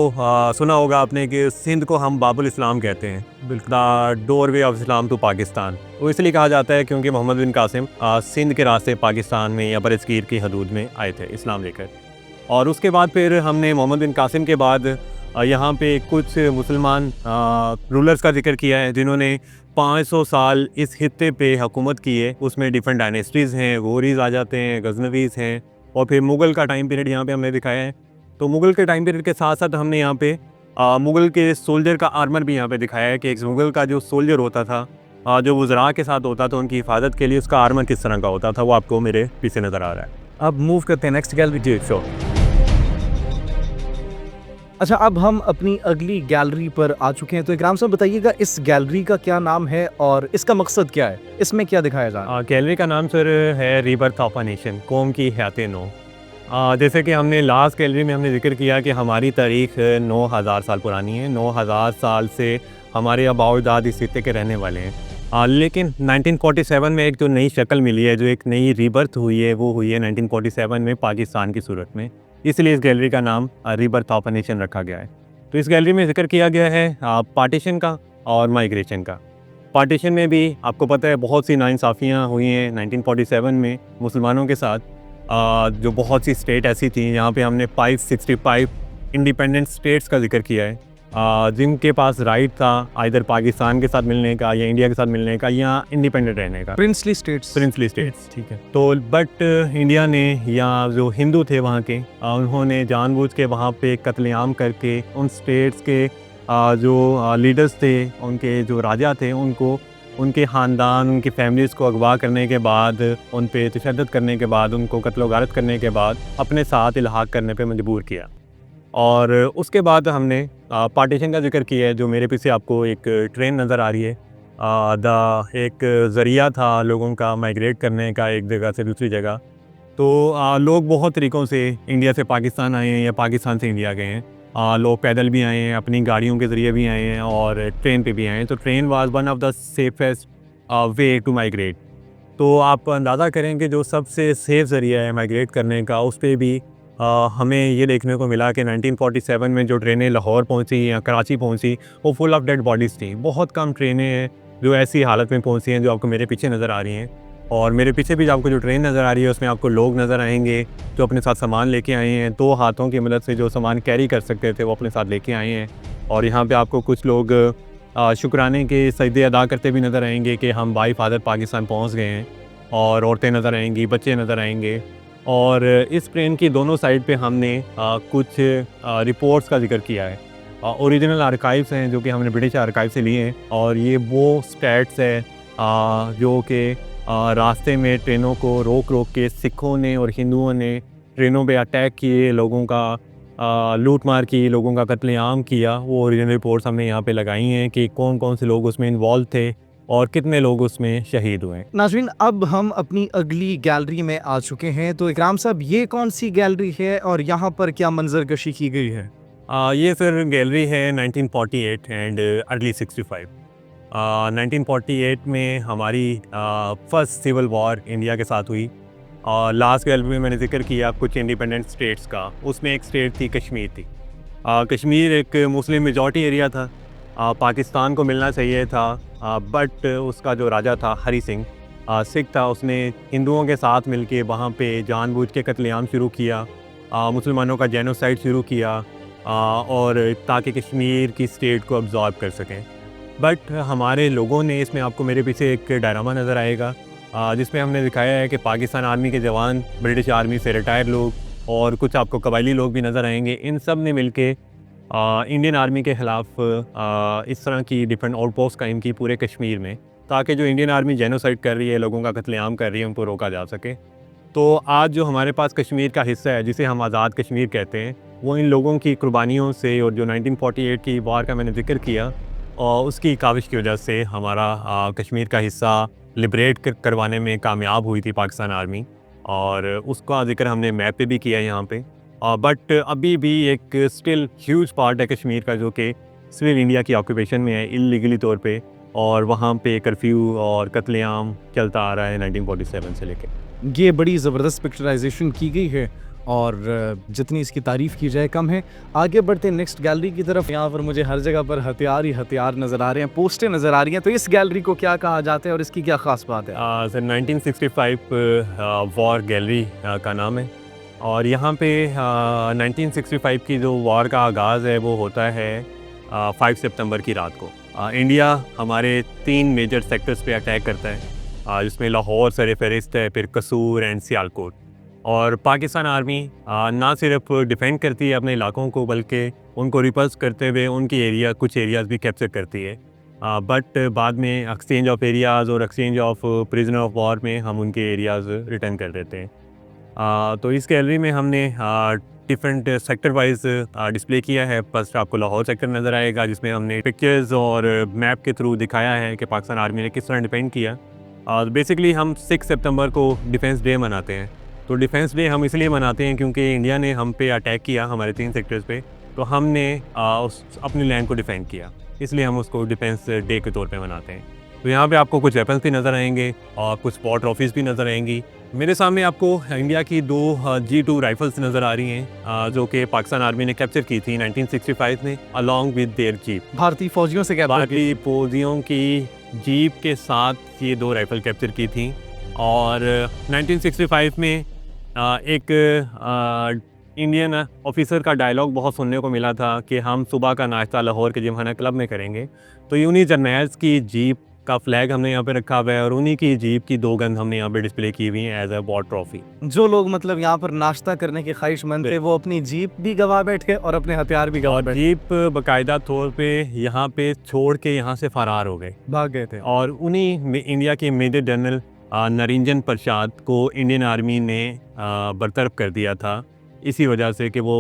सुना होगा आपने कि सिंध को हम बाबुल इस्लाम कहते हैं, the doorway of Islam to Pakistan. वो इसलिए कहा जाता है क्योंकि मोहम्मद बिन कासिम सिंध के रास्ते पाकिस्तान में या बरे सगीर की हदूद में आए थे इस्लाम लेकर। और उसके बाद फिर हमने मोहम्मद बिन कासिम के बाद यहाँ पे कुछ मुसलमान रूलर्स का जिक्र किया है जिन्होंने 500 साल इस खित्ते पे हुकूमत की है। उसमें डिफरेंट डायनेस्टीज़ हैं, गोरीज़ आ जाते हैं, गजनवीज़ हैं, और फिर मुग़ल का टाइम पीरियड यहाँ पे हमने दिखाया है। तो मुग़ल के टाइम पीरियड के साथ साथ हमने यहाँ पे मुग़ल के सोल्जर का आर्मर भी यहाँ पे दिखाया है कि एक मुग़ल का जो सोल्जर होता था, जो वज़रा के साथ होता था, उनकी हिफाजत के लिए उसका आर्मर किस तरह का होता था, वो आपको मेरे पीछे नज़र आ रहा है। अब मूव करते हैं नेक्स्ट गैलरी। अच्छा, अब हम अपनी अगली गैलरी पर आ चुके हैं। तो इकराम साहब बताइएगा, इस गैलरी का क्या नाम है और इसका मकसद क्या है, इसमें क्या दिखाया जा रहा है? गैलरी का नाम सर है रीबर्थ ऑफ अ नेशन, कौम की हयात नो। जैसे कि हमने लास्ट गैलरी में हमने जिक्र किया कि हमारी तारीख 9000 साल पुरानी है। 9000 साल से हमारे अबाउ दाद इस खित्ते के रहने वाले हैं। लेकिन 1947 में एक जो नई शक्ल मिली है, जो एक नई रीबर्थ हुई है, वो हुई है 1947 में पाकिस्तान की सूरत में। इसलिए इस गैलरी का नाम रीबर्थ ऑफ अ नेशन रखा गया है। तो इस गैलरी में जिक्र किया गया है पार्टीशन का और माइग्रेशन का। पार्टीशन में भी आपको पता है बहुत सी नाइंसाफ़ियाँ हुई हैं 1947 में मुसलमानों के साथ। जो बहुत सी स्टेट ऐसी थी, यहाँ पे हमने 565 इंडिपेंडेंट स्टेट्स का जिक्र किया है, जिनके पास राइट था आइदर पाकिस्तान के साथ मिलने का या इंडिया के साथ मिलने का या इंडिपेंडेंट रहने का। Princely states. ठीक है। तो बट इंडिया ने या जो हिंदू थे वहाँ के, उन्होंने जानबूझ के वहाँ पे कत्लेआम करके उन स्टेट्स के जो लीडर्स थे, उनके जो राजा थे, उनको, उनके ख़ानदान, उनकी फैमिलीज़ को अगवा करने के बाद, उन पे तशद्दुद करने के बाद, उनको कत्ल गारत करने के बाद अपने साथ इल्हाक़ करने पे मजबूर किया। और उसके बाद हमने पार्टीशन का जिक्र किया है। जो मेरे पीछे आपको एक ट्रेन नज़र आ रही है, एक ज़रिया था लोगों का माइग्रेट करने का एक जगह से दूसरी जगह। तो लोग बहुत तरीक़ों से इंडिया से पाकिस्तान आए हैं या पाकिस्तान से इंडिया गए हैं। लोग पैदल भी आए हैं, अपनी गाड़ियों के ज़रिए भी आए हैं और ट्रेन पे भी आए हैं। तो train was one of the safest way to migrate. तो आप अंदाज़ा करें कि जो सबसे सेफ़ ज़रिया है माइग्रेट करने का, उस पर भी हमें ये देखने को मिला कि 1947 में जो ट्रेनें लाहौर पहुंची या कराची पहुंची वो फुल ऑफ डेड बॉडीज़ थी। बहुत कम ट्रेनें हैं जो ऐसी हालत में पहुंची हैं जो आपको मेरे पीछे नज़र आ रही हैं। और मेरे पीछे भी आपको जो ट्रेन नज़र आ रही है उसमें आपको लोग नज़र आएंगे जो अपने साथ सामान लेके आए हैं। 2 हाथों की मदद से जो सामान कैरी कर सकते थे वो अपने साथ लेके आए हैं। और यहाँ पे आपको कुछ लोग शुक्राने के सजदे अदा करते भी नज़र आएंगे कि हम बाई फादर पाकिस्तान पहुँच गए हैं। और औरतें नज़र आएंगी, बच्चे नज़र आएंगे। और इस ट्रेन की दोनों साइड पे हमने कुछ रिपोर्ट्स का जिक्र किया है। ओरिजिनल आर्काइव्स हैं जो कि हमने ब्रिटिश आर्काइव से लिए हैं। और ये वो स्टैट्स है जो कि रास्ते में ट्रेनों को रोक रोक के सिखों ने और हिंदुओं ने ट्रेनों पे अटैक किए, लोगों का लूट मार की, लोगों का कत्लेआम किया। वो ओरिजिनल रिपोर्ट्स हमने यहाँ पे लगाई हैं कि कौन कौन से लोग उसमें इन्वॉल्व थे और कितने लोग उसमें शहीद हुए। नाज़रीन, अब हम अपनी अगली गैलरी में आ चुके हैं। तो इकराम साहब, ये कौन सी गैलरी है और यहाँ पर क्या मंजरकशी की गई है? ये सर गैलरी है 1948 एंड अर्ली 65। 1948 में हमारी फर्स्ट सिविल वॉर इंडिया के साथ हुई। और लास्ट गैलरी में मैंने जिक्र किया कुछ इंडिपेंडेंट स्टेट्स का। उसमें एक स्टेट थी कश्मीर थी। कश्मीर एक मुस्लिम मेजॉरिटी एरिया था। पाकिस्तान को मिलना चाहिए था, बट उसका जो राजा था हरी सिंह सिख था, उसने हिंदुओं के साथ मिलके वहाँ पे जानबूझ के कत्लेआम शुरू किया, मुसलमानों का जेनोसाइड शुरू किया और ताकि कश्मीर की स्टेट को अब्जॉर्ब कर सकें। बट हमारे लोगों ने, इसमें आपको मेरे पीछे एक डायरामा नज़र आएगा जिसमें हमने दिखाया है कि पाकिस्तान आर्मी के जवान, ब्रिटिश आर्मी से रिटायर लोग और कुछ आपको कबायली लोग भी नज़र आएंगे, इन सब ने मिल के इंडियन आर्मी के ख़िलाफ़ इस तरह की डिफरेंट आउटपोस्ट कायम की पूरे कश्मीर में, ताकि जो इंडियन आर्मी जेनोसाइड कर रही है, लोगों का कत्लेआम कर रही है, उनको रोका जा सके। तो आज जो हमारे पास कश्मीर का हिस्सा है जिसे हम आज़ाद कश्मीर कहते हैं, वो इन लोगों की कुर्बानियों से और जो 1948 की वार का मैंने जिक्र किया और उसकी काविश की वजह से हमारा कश्मीर का हिस्सा लिबरेट करवाने में कामयाब हुई थी पाकिस्तान आर्मी। और उसका जिक्र हमने मैप पे भी किया है यहाँ पे। बट अभी भी एक स्टिल ह्यूज पार्ट है कश्मीर का जो कि सिविल इंडिया की ऑक्यूपेशन में है इल्लीगली तौर पे, और वहाँ पे कर्फ्यू और कत्लेआम चलता आ रहा है 1947 से लेके। ये बड़ी ज़बरदस्त पिक्चराइजेशन की गई है और जितनी इसकी तारीफ़ की जाए कम है। आगे बढ़ते हैं नेक्स्ट गैलरी की तरफ। यहाँ पर मुझे हर जगह पर हथियार ही हथियार नज़र आ रहे हैं, पोस्टें नज़र आ रही हैं। तो इस गैलरी को क्या कहा जाता है और इसकी क्या ख़ास बात है? सर 1965 वॉर गैलरी का नाम है। और यहाँ पे 1965 की जो वॉर का आगाज़ है वो होता है 5 सितंबर की रात को। इंडिया हमारे 3 मेजर सेक्टर्स पे अटैक करता है, जिसमें लाहौर सरफहरिस्त है, फिर कसूर एंड सियालकोट। और पाकिस्तान आर्मी ना सिर्फ डिफेंड करती है अपने इलाकों को, बल्कि उनको रिपल्स करते हुए उनकी कुछ एरियाज़ भी कैप्चर करती है। बट बाद में एक्सचेंज ऑफ एरियाज़ और exchange of prisoner of war में हम उनके एरियाज़ रिटर्न कर देते हैं। तो इस गैलरी में हमने डिफरेंट सेक्टर वाइज डिस्प्ले किया है। फर्स्ट आपको लाहौर सेक्टर नज़र आएगा जिसमें हमने पिक्चर्स और मैप के थ्रू दिखाया है कि पाकिस्तान आर्मी ने किस तरह डिफेंड किया। बेसिकली हम 6 सितंबर को डिफेंस डे मनाते हैं। तो डिफेंस डे हम इसलिए मनाते हैं क्योंकि इंडिया ने हम पे अटैक किया हमारे 3 सेक्टर्स पे, तो हमने अपनी लैंड को डिफेंड किया, इसलिए हम उसको डिफेंस डे के तौर पे मनाते हैं। तो यहाँ पे आपको कुछ वेपन्स भी नज़र आएंगे और कुछ वॉर ट्रॉफीज़ भी नज़र आएंगी। मेरे सामने आपको इंडिया की 2 G2 राइफल्स नज़र आ रही हैं जो कि पाकिस्तान आर्मी ने कैप्चर की थी 1965 में अलॉन्ग विद देयर जीप। भारतीय फौजियों से क्या भारतीय फौजियों की जीप के साथ ये 2 राइफल कैप्चर की थी। और 1965 में एक इंडियन ऑफिसर का डायलॉग बहुत सुनने को मिला था कि हम सुबह का नाश्ता लाहौर के जिमखाना क्लब में करेंगे। तो उन्हीं जर्नैल्स की जीप का फ्लैग हमने यहाँ पे रखा हुआ है और उन्हीं की जीप की 2 गन हमने यहाँ पे डिस्प्ले की हुई हैं एज अ वॉर ट्रॉफी। जो लोग मतलब यहाँ पर नाश्ता करने के ख्वाहिशमंद थे वो अपनी जीप भी गवा बैठे और अपने हथियार भी गवा बैठे, जीप बाकायदा तौर पे यहाँ पे छोड़ के यहाँ से फरार हो गए, भाग गए थे। और उन्हीं इंडिया के मेजर जनरल नरिंजन प्रसाद को इंडियन आर्मी ने बरतरफ कर दिया था, इसी वजह से कि वो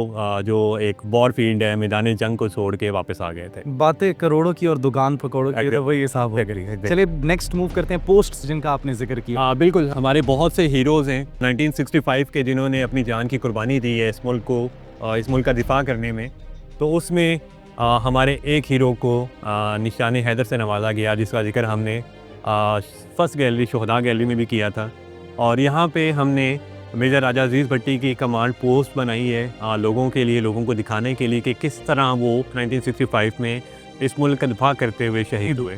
जो एक वॉर फील्ड है, मैदान जंग को छोड़ के वापस आ गए थे। बातें करोड़ों की और दुकान पकौड़ों की, तो वही हिसाब हो। चलिए नेक्स्ट मूव करते हैं पोस्ट जिनका आपने जिक्र किया। बिल्कुल, हमारे बहुत से हीरोज़ हैं 1965 के जिन्होंने अपनी जान की कुर्बानी दी है इस मुल्क को, इस मुल्क का दिफा करने में। तो उसमें हमारे एक हीरो को निशान हैदर से नवाजा गया, जिसका जिक्र हमने फर्स्ट गैलरी शुहदा गैलरी में भी किया था। और यहाँ पे हमने मेजर राजा अजीज़ भट्टी की कमांड पोस्ट बनाई है लोगों के लिए, लोगों को दिखाने के लिए कि किस तरह वो 1965 में इस मुल्क का दिफा करते हुए शहीद हुए।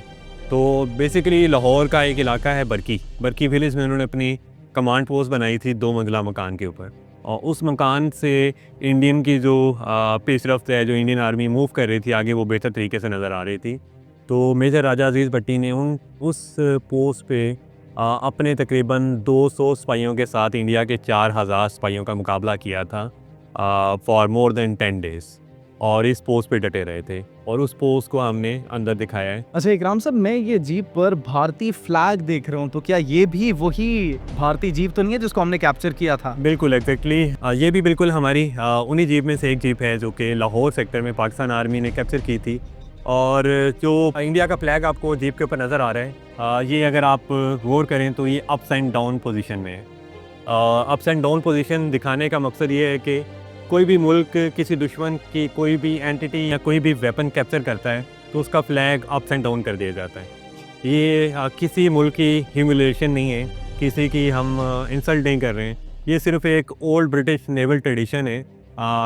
तो बेसिकली लाहौर का एक इलाका है बरकी विलेज में उन्होंने अपनी कमांड पोस्ट बनाई थी 2 मंजिला मकान के ऊपर, और उस मकान से इंडियन की जो पेशरफ्त है, जो इंडियन आर्मी मूव कर रही थी आगे, वो बेहतर तरीके से नज़र आ रही थी। तो मेजर राजा अजीज़ भट्टी ने उस पोस्ट पे अपने तकरीबन 200 सिपाहियों के साथ इंडिया के 4000 सिपाहियों का मुकाबला किया था फॉर मोर देन 10 डेज़, और इस पोस्ट पे डटे रहे थे, और उस पोस्ट को हमने अंदर दिखाया है। अच्छा इकराम साहब, मैं ये जीप पर भारतीय फ्लैग देख रहा हूँ, तो क्या ये भी वही भारतीय जीप तो नहीं है जिसको हमने कैप्चर किया था? बिल्कुल एग्जैक्टली, ये भी बिल्कुल हमारी उन्हीं जीप में से एक जीप है जो कि लाहौर सेक्टर में पाकिस्तान आर्मी ने कैप्चर की थी। और जो इंडिया का फ्लैग आपको जीप के ऊपर नज़र आ रहा है, ये अगर आप गौर करें तो ये अप्स एंड डाउन पोजीशन में है। अप्स एंड डाउन पोजीशन दिखाने का मकसद ये है कि कोई भी मुल्क किसी दुश्मन की कोई भी एंटिटी या कोई भी वेपन कैप्चर करता है तो उसका फ्लैग अप्स एंड डाउन कर दिया जाता है। ये किसी मुल्क की ह्यूमिलिएशन नहीं है, किसी की हम इंसल्ट नहीं कर रहे हैं, ये सिर्फ एक ओल्ड ब्रिटिश नेवल ट्रेडिशन है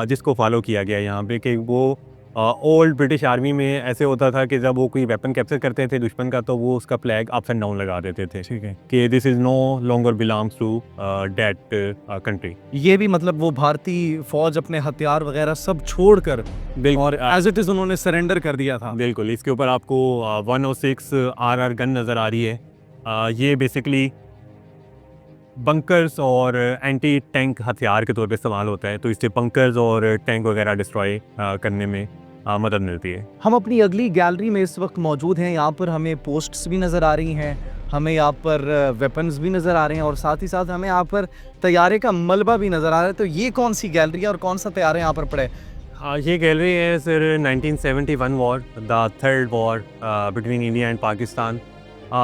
जिसको फॉलो किया गया यहाँ पे, कि वो ओल्ड ब्रिटिश आर्मी में ऐसे होता था कि जब वो कोई वेपन कैप्चर करते थे दुश्मन का तो वो उसका फ्लैग अप्स एंड डाउन लगा देते थे, ठीक है, कि this is no longer belongs to that country. ये भी मतलब वो भारतीय फौज अपने हथियार वगैरह सब छोड़कर और एज इट इज उन्होंने सरेंडर कर दिया था। बिल्कुल, इसके ऊपर आपको 106 RR गन नज़र आ रही है। ये बेसिकली बंकर्स और एंटी टैंक हथियार के तौर पे इस्तेमाल होता है, तो इससे बंकर्स और टैंक वगैरह डिस्ट्रॉय करने में मदद मिलती है। हम अपनी अगली गैलरी में इस वक्त मौजूद हैं। यहाँ पर हमें पोस्ट्स भी नज़र आ रही हैं, हमें यहाँ पर वेपन्स भी नज़र आ रहे हैं, और साथ ही साथ हमें यहाँ पर तैयारे का मलबा भी नज़र आ रहा है। तो ये कौन सी गैलरी है और कौन सा तैयारे यहाँ पर पड़े? ये गैलरी है sir 1971 war, the third war between India and Pakistan,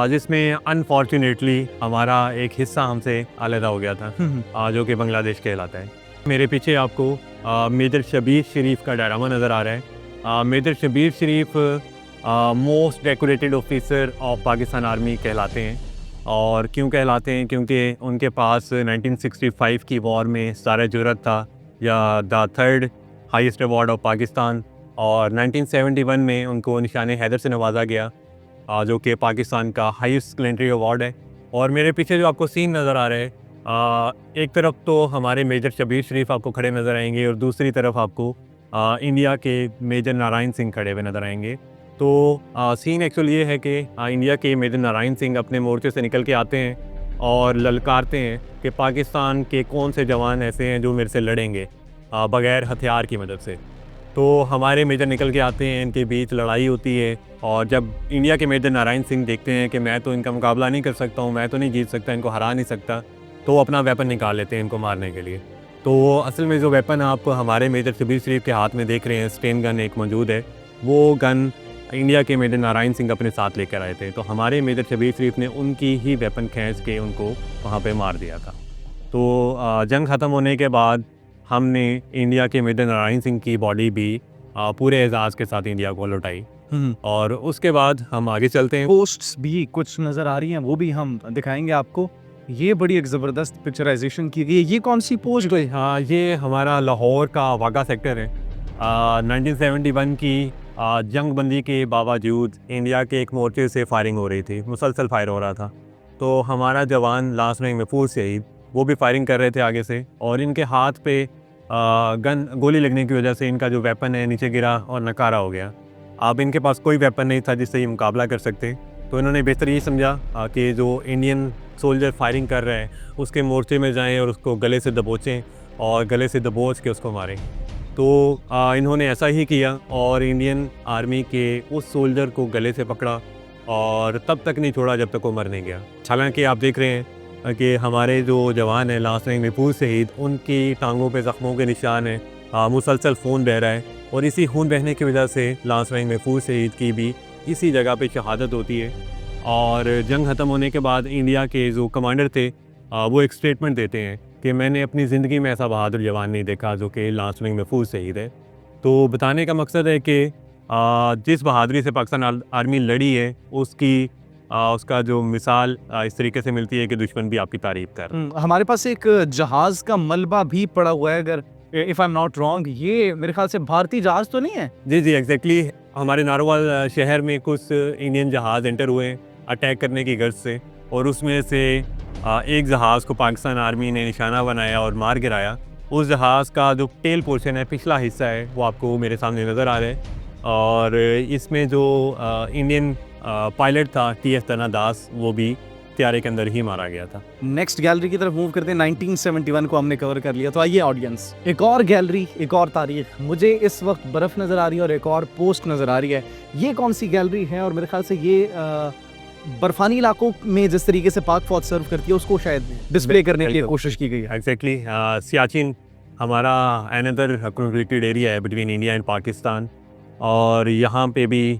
जिसमें अनफॉर्चुनेटली हमारा एक हिस्सा हमसे अलहदा हो गया था जो कि बांग्लादेश कहलाता है। मेरे पीछे आपको मेजर शबीर शरीफ का डायरामा नज़र आ रहा है। Major Shabbir Sharif most decorated officer of Pakistan army कहलाते हैं, और क्यों कहलाते हैं? क्योंकि उनके पास 1965 की वॉर में सारा जुर्रत था, या the third highest award of Pakistan, और 1971 में उनको निशाने हैदर से नवाजा गया जो कि पाकिस्तान का हाईएस्ट गैलेंट्री अवार्ड है। और मेरे पीछे जो आपको सीन नज़र आ रहा है, एक तरफ तो हमारे मेजर शबीर शरीफ आपको खड़े नज़र आएंगे और दूसरी तरफ आपको इंडिया के मेजर नारायण सिंह खड़े हुए नज़र आएंगे। तो सीन एक्चुअली ये है कि इंडिया के मेजर नारायण सिंह अपने मोर्चे से निकल के आते हैं और ललकारते हैं कि पाकिस्तान के कौन से जवान ऐसे हैं जो मेरे से लड़ेंगे बग़ैर हथियार की मदद से। तो हमारे मेजर निकल के आते हैं, इनके बीच लड़ाई होती है, और जब इंडिया के मेजर नारायण सिंह देखते हैं कि मैं तो इनका मुकाबला नहीं कर सकता हूँ, मैं तो नहीं जीत सकता, इनको हरा नहीं सकता, तो अपना वेपन निकाल लेते हैं इनको मारने के लिए। तो असल में जो वेपन आप हमारे मेजर शबीर शरीफ के हाथ में देख रहे हैं, स्टेन गन एक मौजूद है, वो गन इंडिया के मेजर नारायण सिंह अपने साथ लेकर आए थे। तो हमारे मेजर शबीर शरीफ ने उनकी ही वेपन खींच के उनको वहाँ पे मार दिया था। तो जंग ख़त्म होने के बाद हमने इंडिया के मेजर नारायण सिंह की बॉडी भी पूरे एजाज़ के साथ इंडिया को लौटाई, और उसके बाद हम आगे चलते हैं। पोस्ट्स भी कुछ नज़र आ रही हैं, वो भी हम दिखाएंगे आपको। ये बड़ी एक ज़बरदस्त पिक्चराइजेशन की गई है। ये कौन सी पोस्ट? हाँ, ये हमारा लाहौर का वाघा सेक्टर है। 1971 की जंगबंदी के बावजूद इंडिया के एक मोर्चे से फायरिंग हो रही थी, मुसलसल फायर हो रहा था। तो हमारा जवान लास्ट में महफूज शहीद, वो भी फायरिंग कर रहे थे आगे से, और इनके हाथ पे गोली लगने की वजह से इनका जो वेपन है नीचे गिरा और नकारा हो गया। अब इनके पास कोई वेपन नहीं था जिससे ये मुकाबला कर सकते, तो इन्होंने बेहतर ये समझा कि जो इंडियन सोल्जर फायरिंग कर रहे हैं उसके मोर्चे में जाएं और उसको गले से दबोचें और गले से दबोच के उसको मारें। तो इन्होंने ऐसा ही किया और इंडियन आर्मी के उस सोल्जर को गले से पकड़ा और तब तक नहीं छोड़ा जब तक वो मर नहीं गया। हालांकि आप देख रहे हैं कि हमारे जो जवान हैं लास्ट में महफूज शहीद, उनकी टांगों पे ज़ख्मों के निशान हैं, मुसलसल खून बह रहा है, और इसी खून बहने की वजह से लास्ट में महफूज शहीद की भी इसी जगह पे शहादत होती है। और जंग ख़त्म होने के बाद इंडिया के जो कमांडर थे वो एक स्टेटमेंट देते हैं कि मैंने अपनी ज़िंदगी में ऐसा बहादुर जवान नहीं देखा जो कि लास्ट में महफूज शहीद है। तो बताने का मकसद है कि जिस बहादुरी से पाकिस्तान आर्मी लड़ी है उसकी उसका जो मिसाल इस तरीके से मिलती है कि दुश्मन भी आपकी तारीफ कर रहा है। हमारे पास एक जहाज का मलबा भी पड़ा हुआ है, अगर if I am not wrong, ये मेरे ख्याल से भारतीय जहाज तो नहीं है? जी जी एग्जैक्टली, हमारे नारोवाल शहर में कुछ इंडियन जहाज़ एंटर हुए अटैक करने की गर्ज से, और उसमें से एक जहाज़ को पाकिस्तान आर्मी ने निशाना बनाया और मार गिराया। उस जहाज़ का जो टेल पोर्शन है, पिछला हिस्सा है, वो आपको मेरे सामने नज़र आ रहा है। और इसमें जो इंडियन पायलट था TF तना दास, वो भी त्यारे के अंदर ही मारा गया था। नेक्स्ट गैलरी की तरफ मूव करते हैं। 1971 को हमने कवर कर लिया, तो आइए ऑडियंस, एक और गैलरी, एक और तारीख। मुझे इस वक्त बर्फ नजर आ रही है और एक और पोस्ट नजर आ रही है। ये कौन सी गैलरी है? और मेरे ख्याल से ये बर्फानी इलाकों में जिस तरीके से पाक फौज सर्व करती है, उसको शायद डिस्प्ले करने की कोशिश की गई है। एग्जैक्टली, सियाचिन हमारा अनदर कॉन्फ्लिक्टेड एरिया है बिटवीन इंडिया एंड पाकिस्तान, और यहाँ पे भी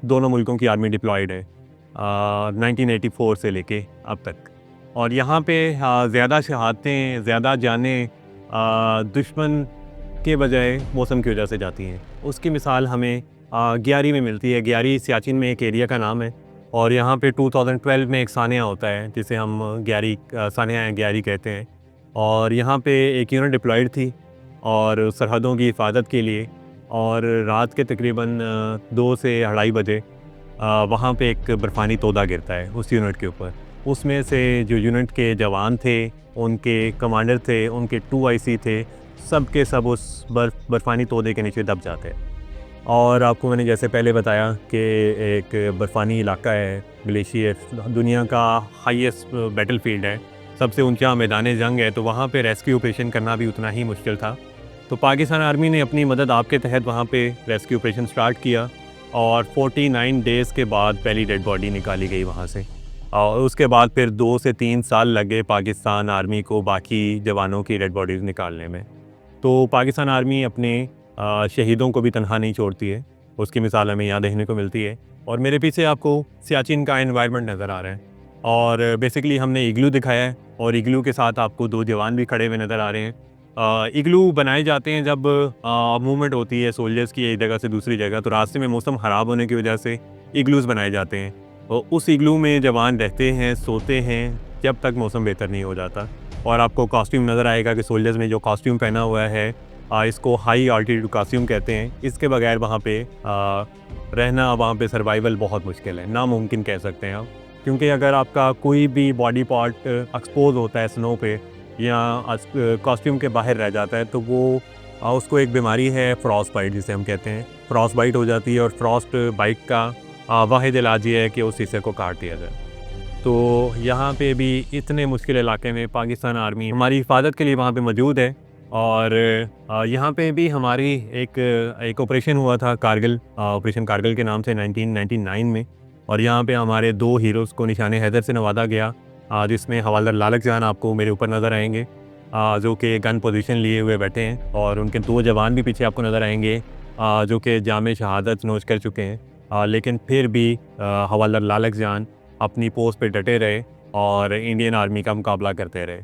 दोनों मुल्कों की आर्मी डिप्लॉयड है 1984 से लेके अब तक। और यहाँ पे ज़्यादा शहादतें, ज़्यादा जानें दुश्मन के बजाय मौसम की वजह से जाती हैं। उसकी मिसाल हमें ग्यारी में मिलती है। ग्यारी सियाचिन में एक एरिया का नाम है, और यहाँ पे 2012 में एक सानिया होता है जिसे हम ग्यारी सानिया या ग्यारी कहते हैं। और यहाँ पे एक यूनिट डिप्लॉयड थी और सरहदों की हिफाजत के लिए, और रात के तकरीबन 2 से 2:30 बजे वहाँ पे एक बर्फ़ानी तोदा गिरता है उस यूनिट के ऊपर। उसमें से जो यूनिट के जवान थे, उनके कमांडर थे, उनके 2 IC थे, सब के सब उस बर्फ़ानी तोदे के नीचे दब जाते हैं। और आपको मैंने जैसे पहले बताया कि एक बर्फ़ानी इलाका है, ग्लेशियर दुनिया का हाईएस्ट बैटलफील्ड है, सबसे ऊंचा मैदान जंग है, तो वहाँ पे रेस्क्यू ऑपरेशन करना भी उतना ही मुश्किल था। तो पाकिस्तान आर्मी ने अपनी मदद आपके तहत वहाँ पे रेस्क्यू ऑपरेशन स्टार्ट किया, और 49 डेज़ के बाद पहली डेड बॉडी निकाली गई वहाँ से। और उसके बाद फिर 2 से 3 साल लगे पाकिस्तान आर्मी को बाकी जवानों की डेड बॉडीज़ निकालने में। तो पाकिस्तान आर्मी अपने शहीदों को भी तनहा नहीं छोड़ती है, उसकी मिसाल हमें यहाँ देखने को मिलती है। और मेरे पीछे आपको सियाचिन का एनवायरनमेंट नज़र आ रहा है, और बेसिकली हमने इग्लू दिखाया है, और इग्लू के साथ आपको 2 जवान भी खड़े हुए नज़र आ रहे हैं। इग्लू बनाए जाते हैं जब मूवमेंट होती है सोल्जर्स की एक जगह से दूसरी जगह, तो रास्ते में मौसम ख़राब होने की वजह से इग्लूज़ बनाए जाते हैं, और उस इग्लू में जवान रहते हैं, सोते हैं जब तक मौसम बेहतर नहीं हो जाता। और आपको कॉस्ट्यूम नज़र आएगा कि सोल्जर्स ने जो कॉस्ट्यूम पहना हुआ है, इसको हाई आल्टीट्यूड कॉस्ट्यूम कहते हैं। इसके बगैर वहाँ पे रहना, वहाँ पे सर्वाइवल बहुत मुश्किल है, नामुमकिन कह सकते हैं आप। क्योंकि अगर आपका कोई भी बॉडी पार्ट एक्सपोज होता है स्नो पे या कॉस्ट्यूम के बाहर रह जाता है, तो वो उसको एक बीमारी है फ्रॉस्ट बाइट जिसे हम कहते हैं। फ्रॉस्ट बाइट हो जाती है, और फ्रॉस्ट बाइट का वाहिद इलाज ये है कि उस हिस्से को काट दिया जाए। तो यहाँ पे भी इतने मुश्किल इलाके में पाकिस्तान आर्मी हमारी हिफाजत के लिए वहाँ पे मौजूद है। और यहाँ पे भी हमारी एक ऑपरेशन हुआ था कारगिल, ऑपरेशन कारगिल के नाम से 1999 में, और यहाँ पे हमारे 2 हीरोज़ को निशाने हैदर से नवाजा गया, जिसमें हवालदार लालक जान आपको मेरे ऊपर नज़र आएंगे, जो कि गन पोजीशन लिए हुए बैठे हैं, और उनके 2 जवान भी पीछे आपको नज़र आएंगे जो कि जामे शहादत नोश कर चुके हैं। लेकिन फिर भी हवालदार लालक जान अपनी पोस्ट पे डटे रहे और इंडियन आर्मी का मुकाबला करते रहे।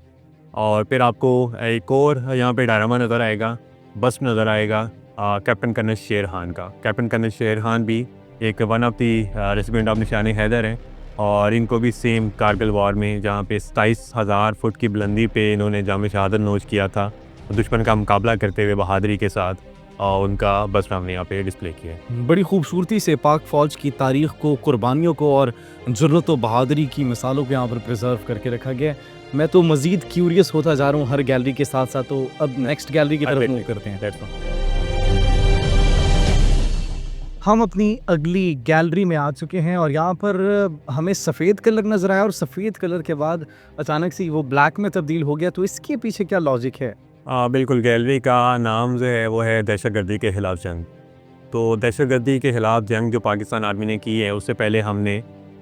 और फिर आपको एक और यहाँ पे डायरामा नज़र आएगा, बस नज़र आएगा कैप्टन कर्नल शेर खान का। कैप्टन कर्नल शेर खान भी एक one of the resident of निशाने हैदर हैं, और इनको भी सेम कारगिल वॉर में जहाँ पे 27,000 फुट की बुलंदी पे इन्होंने जामे शहादत नोश किया था, दुश्मन का मुकाबला करते हुए बहादुरी के साथ, और उनका बस हमने यहाँ पे डिस्प्ले किया है। बड़ी खूबसूरती से पाक फ़ौज की तारीख़ को, कुर्बानियों को और जुर्रत व बहादुरी की मिसालों को यहाँ पर प्रिजर्व करके रखा गया है। मैं तो मज़ीद क्यूरियस होता जा रहा हूँ हर गैलरी के साथ साथ, तो अब नेक्स्ट गैलरी की तरफ मूव करते हैं। हम अपनी अगली गैलरी में आ चुके हैं, और यहाँ पर हमें सफ़ेद कलर नज़र आया, और सफ़ेद कलर के बाद अचानक से वो ब्लैक में तब्दील हो गया, तो इसके पीछे क्या लॉजिक है? बिल्कुल, गैलरी का नाम जो है वो है दहशतगर्दी के ख़िलाफ़ जंग। तो दहशतगर्दी के ख़िलाफ़ जंग जो पाकिस्तान आर्मी ने की है, उससे पहले हमने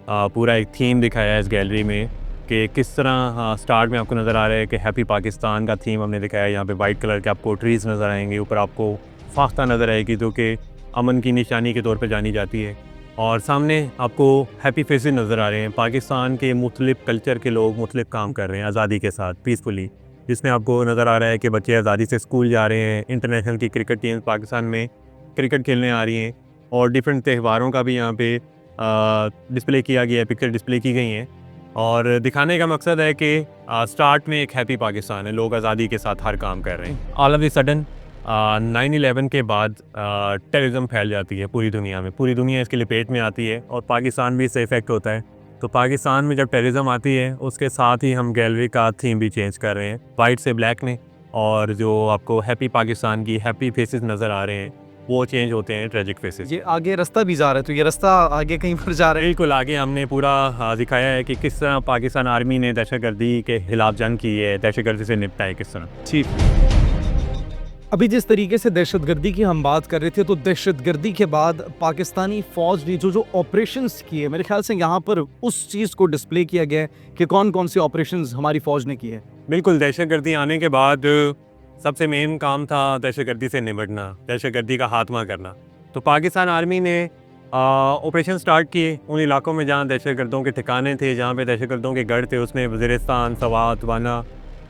पूरा एक थीम दिखाया है इस गैलरी में कि किस तरह स्टार्ट में आपको नज़र आ रहा है कि हैप्पी पाकिस्तान का थीम हमने दिखाया है। यहाँ पे वाइट कलर के आपको ट्रीज़ नज़र आएंगे, ऊपर आपको फाख्ता नज़र आएगी जो कि अमन की निशानी के तौर पे जानी जाती है, और सामने आपको हैप्पी फेसेस नज़र आ रहे हैं। पाकिस्तान के मुख्तलिफ़ कल्चर के लोग मुख्तलिफ़ काम कर रहे हैं आज़ादी के साथ पीसफुली, जिसमें आपको नज़र आ रहा है कि बच्चे आज़ादी से स्कूल जा रहे हैं, इंटरनेशनल की क्रिकेट टीम पाकिस्तान में क्रिकेट खेलने आ रही हैं, और डिफरेंट त्यौहारों का भी यहाँ पे डिस्प्ले किया गया है, पिक्चर डिस्प्ले की गई हैं और दिखाने का मकसद है कि स्टार्ट में एक हैप्पी पाकिस्तान है, लोग आज़ादी के साथ हर काम कर रहे हैं। ऑल ऑफ द सडन 9/11 के बाद टेररिज्म फैल जाती है पूरी दुनिया में, पूरी दुनिया इसकी लपेट में आती है और पाकिस्तान भी इससे इफ़ेक्ट होता है। तो पाकिस्तान में जब टेररिज्म आती है उसके साथ ही हम गैलरी का थीम भी चेंज कर रहे हैं, वाइट से ब्लैक में, और जो आपको हैप्पी पाकिस्तान की हैप्पी फेसेस नज़र आ रहे हैं वो चेंज होते हैं ट्रेजिक फेसेस। ये आगे रास्ता भी जा रहा है, तो ये रास्ता आगे कहीं पर जा रहा है। बिल्कुल, आगे हमने पूरा दिखाया है कि किस तरह पाकिस्तान आर्मी ने दहशतगर्दी के खिलाफ जंग की है, दहशतगर्दी से निपटा है किस तरह। ठीक। अभी जिस तरीके से दहशतगर्दी की हम बात कर रहे थे, तो दहशतगर्दी के बाद पाकिस्तानी फौज ने जो ऑपरेशंस किए, मेरे ख्याल से यहाँ पर उस चीज़ को डिस्प्ले किया गया है कि कौन कौन से ऑपरेशंस हमारी फौज ने किए। बिल्कुल, दहशतगर्दी आने के बाद सबसे मेन काम था दहशतगर्दी से निपटना, दहशतगर्दी का खात्मा करना। तो पाकिस्तान आर्मी ने ऑपरेशन स्टार्ट किए उन इलाकों में जहाँ दहशतगर्दों के ठिकाने थे, जहाँ पे दहशतगर्दों के गढ़ थे, उसमें वज़ीरिस्तान, सवात, वाना,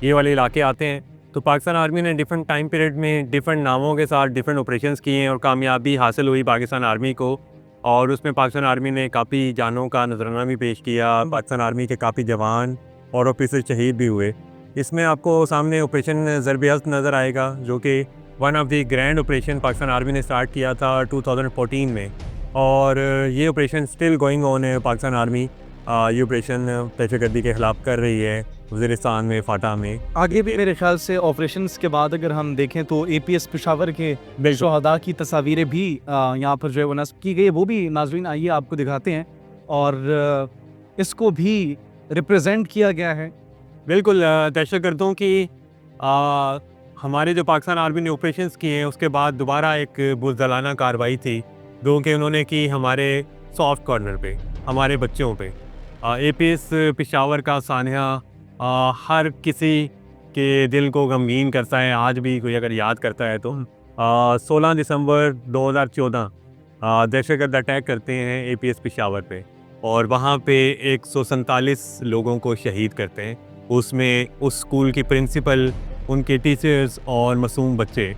ये वाले इलाके आते हैं। तो पाकिस्तान आर्मी ने डिफरेंट टाइम पीरियड में डिफरेंट नामों के साथ डिफरेंट ऑपरेशंस किए हैं और कामयाबी हासिल हुई पाकिस्तान आर्मी को। और उसमें पाकिस्तान आर्मी ने काफ़ी जानों का नजराना भी पेश किया, पाकिस्तान आर्मी के काफ़ी जवान और ऑफिसर शहीद भी हुए। इसमें आपको सामने ऑपरेशन ज़रब-ए-हज़्म नज़र आएगा, जो कि one of the grand operation Pakistan army ने स्टार्ट किया था 2014 में, और ये ऑपरेशन स्टिल गोइंग ऑन है। पाकिस्तान आर्मी ये ऑपरेशन दहशतगर्दी के ख़िलाफ़ कर रही है वज़ीरिस्तान में, फाटा में। आगे भी मेरे ख्याल से ऑपरेशंस के बाद अगर हम देखें तो APS पेशावर के शहादा की तस्वीरें भी यहाँ पर जो है वो नस्ब की गई है, वो भी नाज़रीन आइए आपको दिखाते हैं, और इसको भी रिप्रेजेंट किया गया है। बिल्कुल, दहशतगर्दों की हमारे जो पाकिस्तान आर्मी ने ऑपरेशंस किए हैं उसके बाद दोबारा एक बुज़दिलाना कार्रवाई थी जो कि उन्होंने की हमारे सॉफ्ट कॉर्नर पे, हमारे बच्चों पे। APS पेशावर का सानिया हर किसी के दिल को गमगीन करता है, आज भी कोई अगर याद करता है तो। 16 दिसंबर 2014 दहशतगर्द अटैक करते हैं APS पेशावर पे और वहाँ पे 147 लोगों को शहीद करते हैं। उसमें उस स्कूल की प्रिंसिपल, उनके टीचर्स और मासूम बच्चे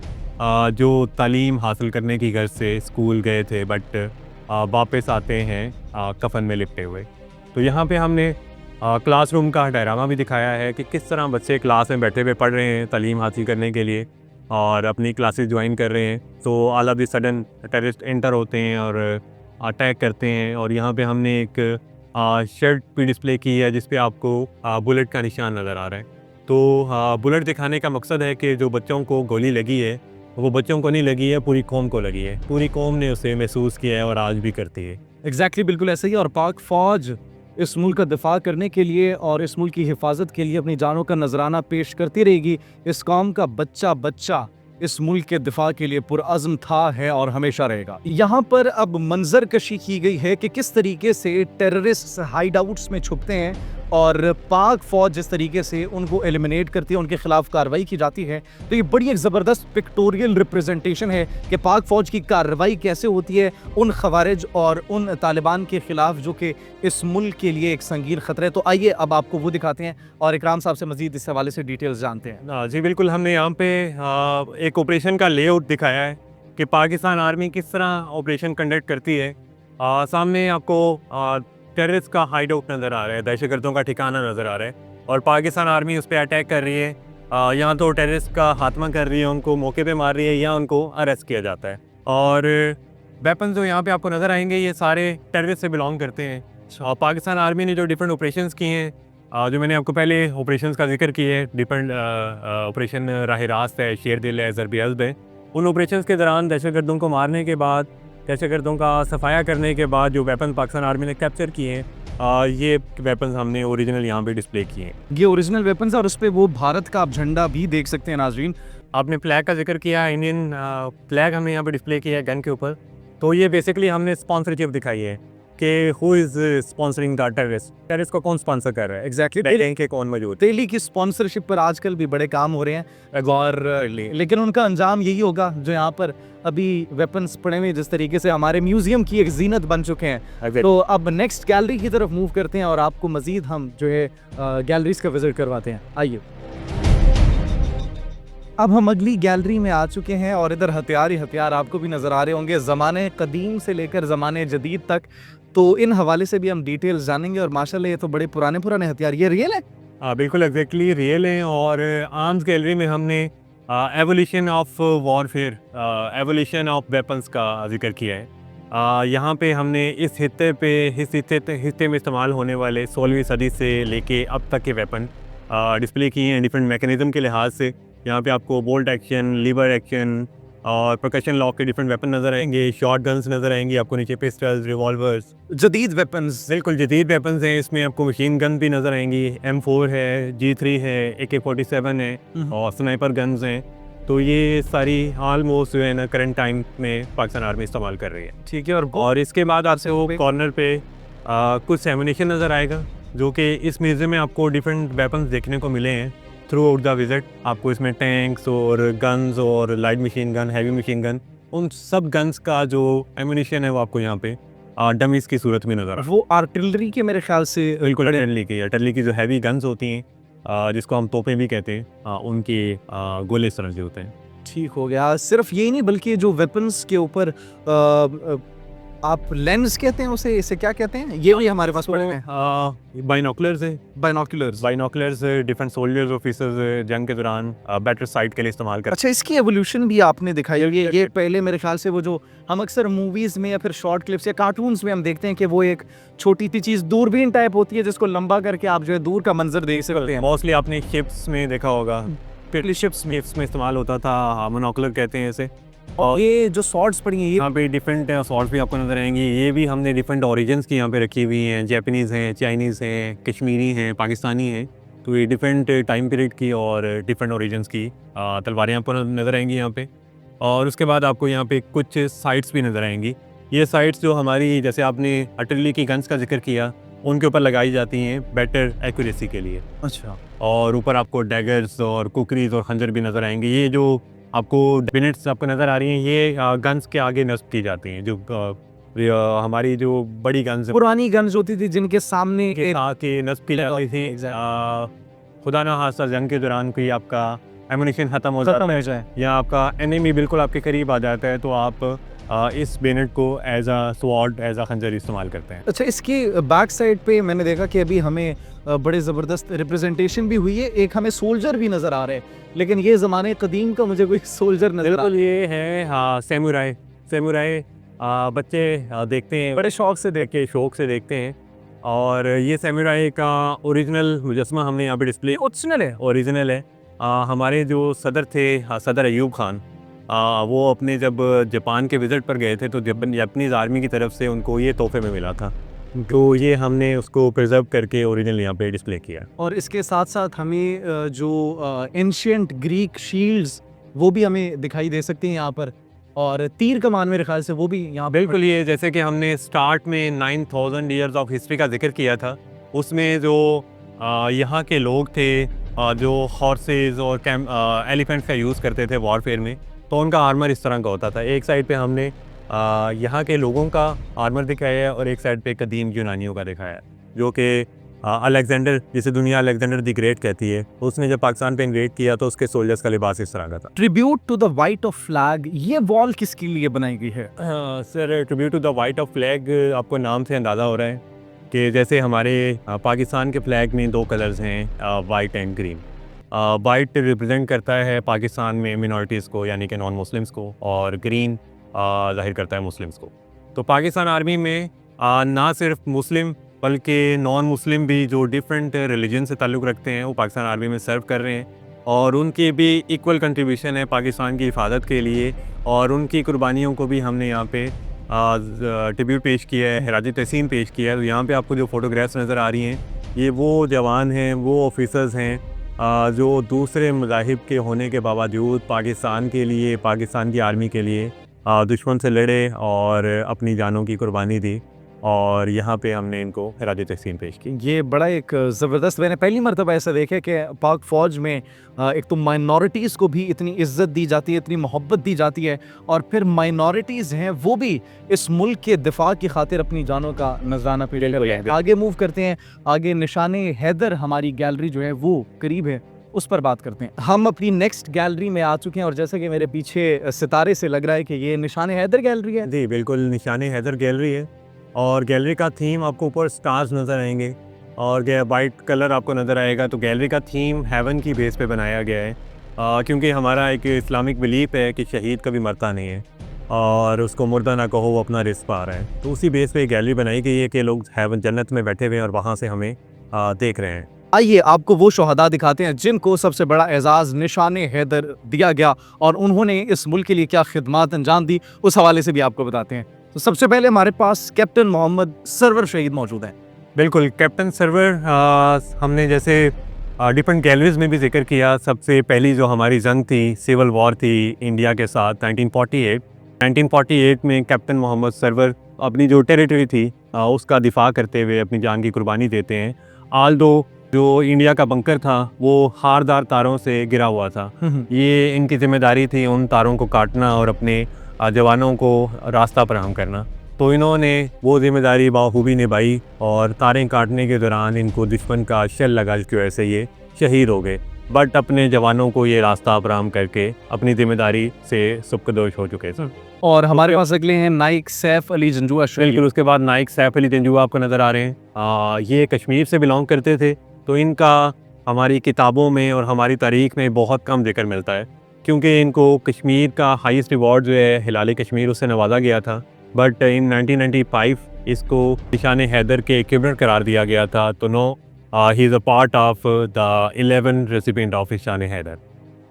जो तालीम हासिल करने की गर्ज से स्कूल गए थे, बट वापस आते हैं कफन में लिपटे हुए। तो यहाँ पे हमने क्लासरूम का डायरामा भी दिखाया है कि किस तरह बच्चे क्लास में बैठे हुए पढ़ रहे हैं तालीम हासिल करने के लिए और अपनी क्लासेस ज्वाइन कर रहे हैं। तो all of the sudden terrorist enter होते हैं और अटैक करते हैं। और यहाँ पे हमने एक शर्ट भी डिस्प्ले की है जिस पे आपको बुलेट का निशान नज़र आ रहा है। तो बुलेट दिखाने का मकसद है कि जो बच्चों को गोली लगी है वो बच्चों को नहीं लगी है, पूरी कौम को लगी है। पूरी कौम ने उसे महसूस किया है और आज भी करती है। एग्जैक्टली, बिल्कुल ऐसा ही। और पाक फ़ौज इस मुल्क का दिफा करने के लिए और इस मुल्क की हिफाजत के लिए अपनी जानों का नजराना पेश करती रहेगी। इस कौम का बच्चा बच्चा इस मुल्क के दिफा के लिए पुरअज़्म था, है और हमेशा रहेगा। यहाँ पर अब मंजर कशी की गई है कि किस तरीके से टेररिस्ट हाइड आउट्स में छुपते हैं और पाक फ़ौज जिस तरीके से उनको एलिमिनेट करती है, उनके खिलाफ कार्रवाई की जाती है। तो ये बड़ी एक ज़बरदस्त पिक्टोरियल रिप्रेजेंटेशन है कि पाक फ़ौज की कार्रवाई कैसे होती है उन खवारिज और उन तालिबान के ख़िलाफ़ जो कि इस मुल्क के लिए एक संगीन ख़तरा है। तो आइए अब आपको वो दिखाते हैं और इकराम साहब से मज़ीद इस हवाले से डिटेल्स जानते हैं। जी बिल्कुल, हमने यहाँ पे एक ऑपरेशन का लेआउट दिखाया है कि पाकिस्तान आर्मी किस तरह ऑपरेशन कंडक्ट करती है। सामने आपको टेररिस्ट का हाइड आउट नज़र आ रहा है, दहशतगर्दों का ठिकाना नज़र आ रहा है और पाकिस्तान आर्मी उस पर अटैक कर रही है। यहाँ तो टेररिस्ट का खात्मा कर रही है, उनको मौके पे मार रही है या उनको अरेस्ट किया जाता है। और वेपन जो यहाँ पे आपको नज़र आएंगे ये सारे टेररिस्ट से बिलोंग करते हैं। और पाकिस्तान आर्मी ने जो डिफरेंट ऑपरेशंस किए हैं, जो मैंने आपको पहले ऑपरेशंस का जिक्र किया है, डिफरेंट ऑपरेशन राह रास्त है, शेर दिल है, ज़रब-ए-हज़्म है। उन ऑपरेशंस के दौरान दहशतगर्दों को मारने के बाद, दहशतगर्दों का सफाया करने के बाद जो वेपन पाकिस्तान आर्मी ने कैप्चर किए हैं, ये वेपन हमने ओरिजिनल यहाँ पे डिस्प्ले किए हैं। ये ओरिजिनल वेपन्स और उस पर वो भारत का आप झंडा भी देख सकते हैं नाजरीन। आपने फ्लैग का जिक्र किया, इंडियन फ्लैग हमने यहाँ पे डिस्प्ले किया है गन के ऊपर। तो ये बेसिकली हमने स्पॉन्सरशिप दिखाई है कि who is sponsoring the terrorist को कौन स्पॉन्सर कर रहा है, एग्जैक्टली के कौन मौजूद। दिल्ली की स्पॉन्सरशिप पर आजकल भी बड़े काम हो रहे हैं और लेकिन उनका अंजाम यही होगा जो यहाँ पर अभी वेपन्स पड़े हुए जिस तरीके से हमारे म्यूजियम की एक जीनत बन चुके हैं। तो अब नेक्स्ट गैलरी की तरफ मूव करते हैं और आपको मजीद हम जो है गैलरीज का विजिट करवाते हैं। आइए, अब हम अगली गैलरी में आ चुके हैं और इधर हथियार ही हथियार आपको भी नज़र आ रहे होंगे, ज़माने कदीम से लेकर ज़माने जदीद तक। तो इन हवाले से भी हम डिटेल्स जानेंगे। और माशाल्लाह ये तो बड़े पुराने पुराने हथियार, ये रियल है? बिल्कुल एग्जैक्टली रियल हैं। और आर्म्स गैलरी में हमने evolution of warfare, evolution of weapons का जिक्र किया है। यहाँ पे हमने इस हिस्से में इस्तेमाल होने वाले 16वीं सदी से लेके अब तक के वेपन डिस्प्ले किए हैं डिफरेंट मैकेनिज्म के लिहाज से। यहाँ पे आपको बोल्ट एक्शन, लीवर एक्शन और परकशन लॉक के डिफरेंट वेपन नज़र आएंगे, शॉर्ट गन्स नज़र आएंगी आपको, नीचे पिस्टल्स, रिवॉल्वर्स, जदीद वेपन्स। बिल्कुल जदीद वेपन्स हैं। इसमें आपको मशीन गन भी नज़र आएंगी, M4 है, G3 है, AK-47 है और स्नाइपर गन्स हैं। तो ये सारी ऑलमोस्ट जो है ना करंट टाइम में पाकिस्तान आर्मी इस्तेमाल कर रही है। ठीक है। और इसके बाद आपसे वो कॉर्नर पे कुछ एमुनेशन नज़र आएगा, जो कि इस म्यूज़ियम में आपको डिफरेंट वेपन्स देखने को मिले हैं थ्रू आउट द विज़िट। आपको इसमें टैंक्स और गन्स और light machine gun, heavy machine gun, उन सब गन्स का जो एमुनेशन है वो आपको यहाँ पे डमीज़ की सूरत में नज़र वो आर्टिलरी के मेरे ख्याल से बिल्कुल अटली की जो हैवी गन्स होती हैं, जिसको हम तोपें भी कहते हैं, उनके गोले इस तरह से होते हैं। ठीक हो गया। सिर्फ यही नहीं बल्कि जो वेपन्स के ऊपर आप लेंस कहते हैं उसे, इसे क्या कहते हैं? ये भी हमारे पास पड़े हैं। बाइनोकुलर्स है, बाइनोकुलर्स। डिफरेंट सोल्जर्स ऑफिसर्स जंग के दौरान बेटर साइट के लिए इस्तेमाल करते अच्छा, इसकी एवोल्यूशन भी आपने दिखाई है। ये पहले मेरे ख्याल से वो जो हम अक्सर मूवीज में या फिर शॉर्ट क्लिप्स या कार्टून्स में हम देखते हैं कि वो एक छोटी सी चीज दूरबीन टाइप होती है जिसको लंबा करके आप जो है दूर का मंजर देख सकते हैं। मोस्टली आपने शिप्स में देखा होगा, शिप्स में इस्तेमाल होता था, मोनोकुलर कहते हैं इसे। और ये जो सॉर्ड्स पड़ी हैं, ये यहाँ पे डिफरेंट सॉर्ड्स भी आपको नजर आएंगी। ये भी हमने डिफरेंट ओरिजिन्स की यहाँ पे रखी हुई हैं, जैपनीज़ हैं, चाइनीज़ हैं, कश्मीरी हैं, पाकिस्तानी हैं। तो ये डिफरेंट टाइम पीरियड की और डिफरेंट ओरिजिन्स की तलवारें आपको नज़र आएंगी यहाँ पे। और उसके बाद आपको यहाँ पे कुछ साइट्स भी नज़र आएंगी। ये साइट्स जो हमारी, जैसे आपने आर्टिलरी की गन्स का जिक्र किया, उनके ऊपर लगाई जाती हैं बेटर एक्यूरेसी के लिए। अच्छा। और ऊपर आपको डैगर्स और कुकरीज और खंजर भी नज़र आएंगे। ये जो आपको बिनेट्स आपको नज़र आ रही हैं, ये गन्स के आगे नस्ब की जाती हैं। जो हमारी जो बड़ी गन्स, पुरानी गन्स होती थी जिनके सामने के आके नस्ब की जाती थी। खुदा ना खास्ता जंग के दौरान कोई आपका एमुनेशन ख़त्म हो जाए या आपका एनिमी बिल्कुल आपके करीब आ जाता है, तो आप इस बेनेट को as a sword, as a खंजर इस्तेमाल करते हैं। अच्छा, इसकी बैक साइड पे मैंने देखा कि अभी हमें बड़े ज़बरदस्त रिप्रेजेंटेशन भी हुई है। एक हमें सोल्जर भी नज़र आ रहे हैं, लेकिन ये ज़माने कदीम का मुझे कोई सोल्जर नज़र बिल्कुल ये है, हाँ, सेमुराई बच्चे देखते हैं, बड़े शौक से देखते हैं। और ये सेमुराई का ओरिजिनल मुजस्मा हमने यहाँ पे डिस्प्ले, ओरिजिनल है। हमारे जो सदर थे, सदर अयूब खान, वो अपने जब जापान के विज़िट पर गए थे तो जापानीज़ आर्मी की तरफ से उनको ये तोहफे में मिला था, तो ये हमने उसको प्रिजर्व करके ओरिजिनल यहाँ पे डिस्प्ले किया। और इसके साथ साथ हमें जो एंशिएंट ग्रीक शील्ड्स वो भी हमें दिखाई दे सकती हैं यहाँ पर, और तीर कमान मेरे ख्याल से वो भी यहाँ बिल्कुल। ये जैसे कि हमने स्टार्ट में 9000 ईयर्स ऑफ हिस्ट्री का जिक्र किया था, उसमें जो यहाँ के लोग थे जो हॉर्सेस और एलिफेंट्स का यूज़ करते थे वॉरफेयर में, तो उनका आर्मर इस तरह का होता था। एक साइड पे हमने यहाँ के लोगों का आर्मर दिखाया है और एक साइड पे कदीम यूनानियों का दिखाया है, जो कि अलेक्जेंडर, जिसे दुनिया अलेक्जेंडर द ग्रेट कहती है, उसने जब पाकिस्तान पे इन्वेड किया तो उसके सोल्जर्स का लिबास इस तरह का था। Tribute to the white of flag, ये वॉल किसके लिए बनाई गई है? Sir, tribute to the white of flag आपको नाम से अंदाज़ा हो रहा है कि जैसे हमारे पाकिस्तान के फ्लैग में दो कलर्स हैं, white and green. White represent करता है पाकिस्तान में मिनॉरिटीज़ को, यानी कि नॉन मुस्लिम्स को, और ग्रीन जाहिर करता है मुस्लिम्स को। तो पाकिस्तान आर्मी में ना सिर्फ मुस्लिम बल्कि नॉन मुस्लिम भी जो डिफरेंट रिलीजन से ताल्लुक़ रखते हैं वो पाकिस्तान आर्मी में सर्व कर रहे हैं, और उनकी भी इक्वल कंट्रीब्यूशन है पाकिस्तान की हिफाजत के लिए, और उनकी कुर्बानियों को भी हमने यहाँ पे ट्रिब्यूट पेश किया है, खराज तहसीन पेश किया है। तो यहाँ पे आपको जो फ़ोटोग्राफ्स नज़र आ रही हैं, ये वो जवान हैं, वो ऑफिसर्स हैं जो दूसरे मज़ाहिब के होने के बावजूद पाकिस्तान के लिए, पाकिस्तान की आर्मी के लिए दुश्मन से लड़े और अपनी जानों की कुर्बानी दी, और यहाँ पे हमने इनको खराज तहसीन पेश की। ये बड़ा एक ज़बरदस्त, मैंने पहली मरतबा ऐसा देखा कि पाक फ़ौज में एक तो माइनॉरिटीज़ को भी इतनी इज़्ज़त दी जाती है, इतनी मोहब्बत दी जाती है, और फिर माइनॉरिटीज़ हैं वो भी इस मुल्क के दिफा की खातिर अपनी जानों का नजराना पेश कर रहे हैं। आगे मूव करते हैं, आगे निशाने हैदर हमारी गैलरी जो है वो करीब है, उस पर बात करते हैं। हम अपनी नेक्स्ट गैलरी में आ चुके हैं, और जैसा कि मेरे पीछे सितारे से लग रहा है कि ये निशाने हैदर गैलरी है। जी बिल्कुल, निशाने हैदर गैलरी है। और गैलरी का थीम आपको ऊपर स्टार्स नज़र आएंगे और वाइट कलर आपको नज़र आएगा। तो गैलरी का थीम हेवन की बेस पे बनाया गया है, क्योंकि हमारा एक इस्लामिक बिलीफ है कि शहीद कभी मरता नहीं है और उसको मुर्दा ना कहो वो अपना रिस्क पा रहा है। तो उसी बेस पे गैलरी बनाई गई है कि लोग हेवन जन्नत में बैठे हुए हैं और वहाँ से हमें देख रहे हैं। आइए आपको वो शोहदा दिखाते हैं जिनको सबसे बड़ा एजाज़ निशाने हैदर दिया गया और उन्होंने इस मुल्क के लिए क्या खिदमात अंजाम दी, उस हवाले से भी आपको बताते हैं। तो सबसे पहले हमारे पास कैप्टन मोहम्मद सरवर शहीद मौजूद हैं। बिल्कुल, कैप्टन सरवर हमने जैसे डिफरेंट गैलरीज में भी जिक्र किया। सबसे पहली जो हमारी जंग थी, सिविल वॉर थी इंडिया के साथ 1948 में कैप्टन मोहम्मद सरवर अपनी जो टेरिटरी थी उसका दिफा करते हुए अपनी जान की कुर्बानी देते हैं। आल दो जो इंडिया का बंकर था वो हारदार तारों से घिरा हुआ था, ये इनकी जिम्मेदारी थी उन तारों को काटना और अपने जवानों को रास्ता फराहम करना। तो इन्होंने वो जिम्मेदारी बाखूबी निभाई और तारें काटने के दौरान इनको दुश्मन का शेल लगा, जिसकी वजह से ये शहीद हो गए। बट अपने जवानों को ये रास्ता फराहम करके अपनी जिम्मेदारी से सुबकदोश हो चुके थे। और हमारे पास अगले हैं नाइक सैफ अली जंजुआ शहीद। बिल्कुल, उसके बाद नाइक सैफ अली जंजुआ आपको नज़र आ रहे हैं। ये कश्मीर से बिलोंग करते थे, तो इनका हमारी किताबों में और हमारी तारीख में बहुत कम जिक्र मिलता है, क्योंकि इनको कश्मीर का हाईएस्ट रिवॉर्ड जो है हिलाल कश्मीर उससे नवाजा गया था। बट इन 1995 इसको निशान हैदर के इक्विवेलेंट करार दिया गया था। तो no, he is a part of the 11 recipient of Nishan Haider.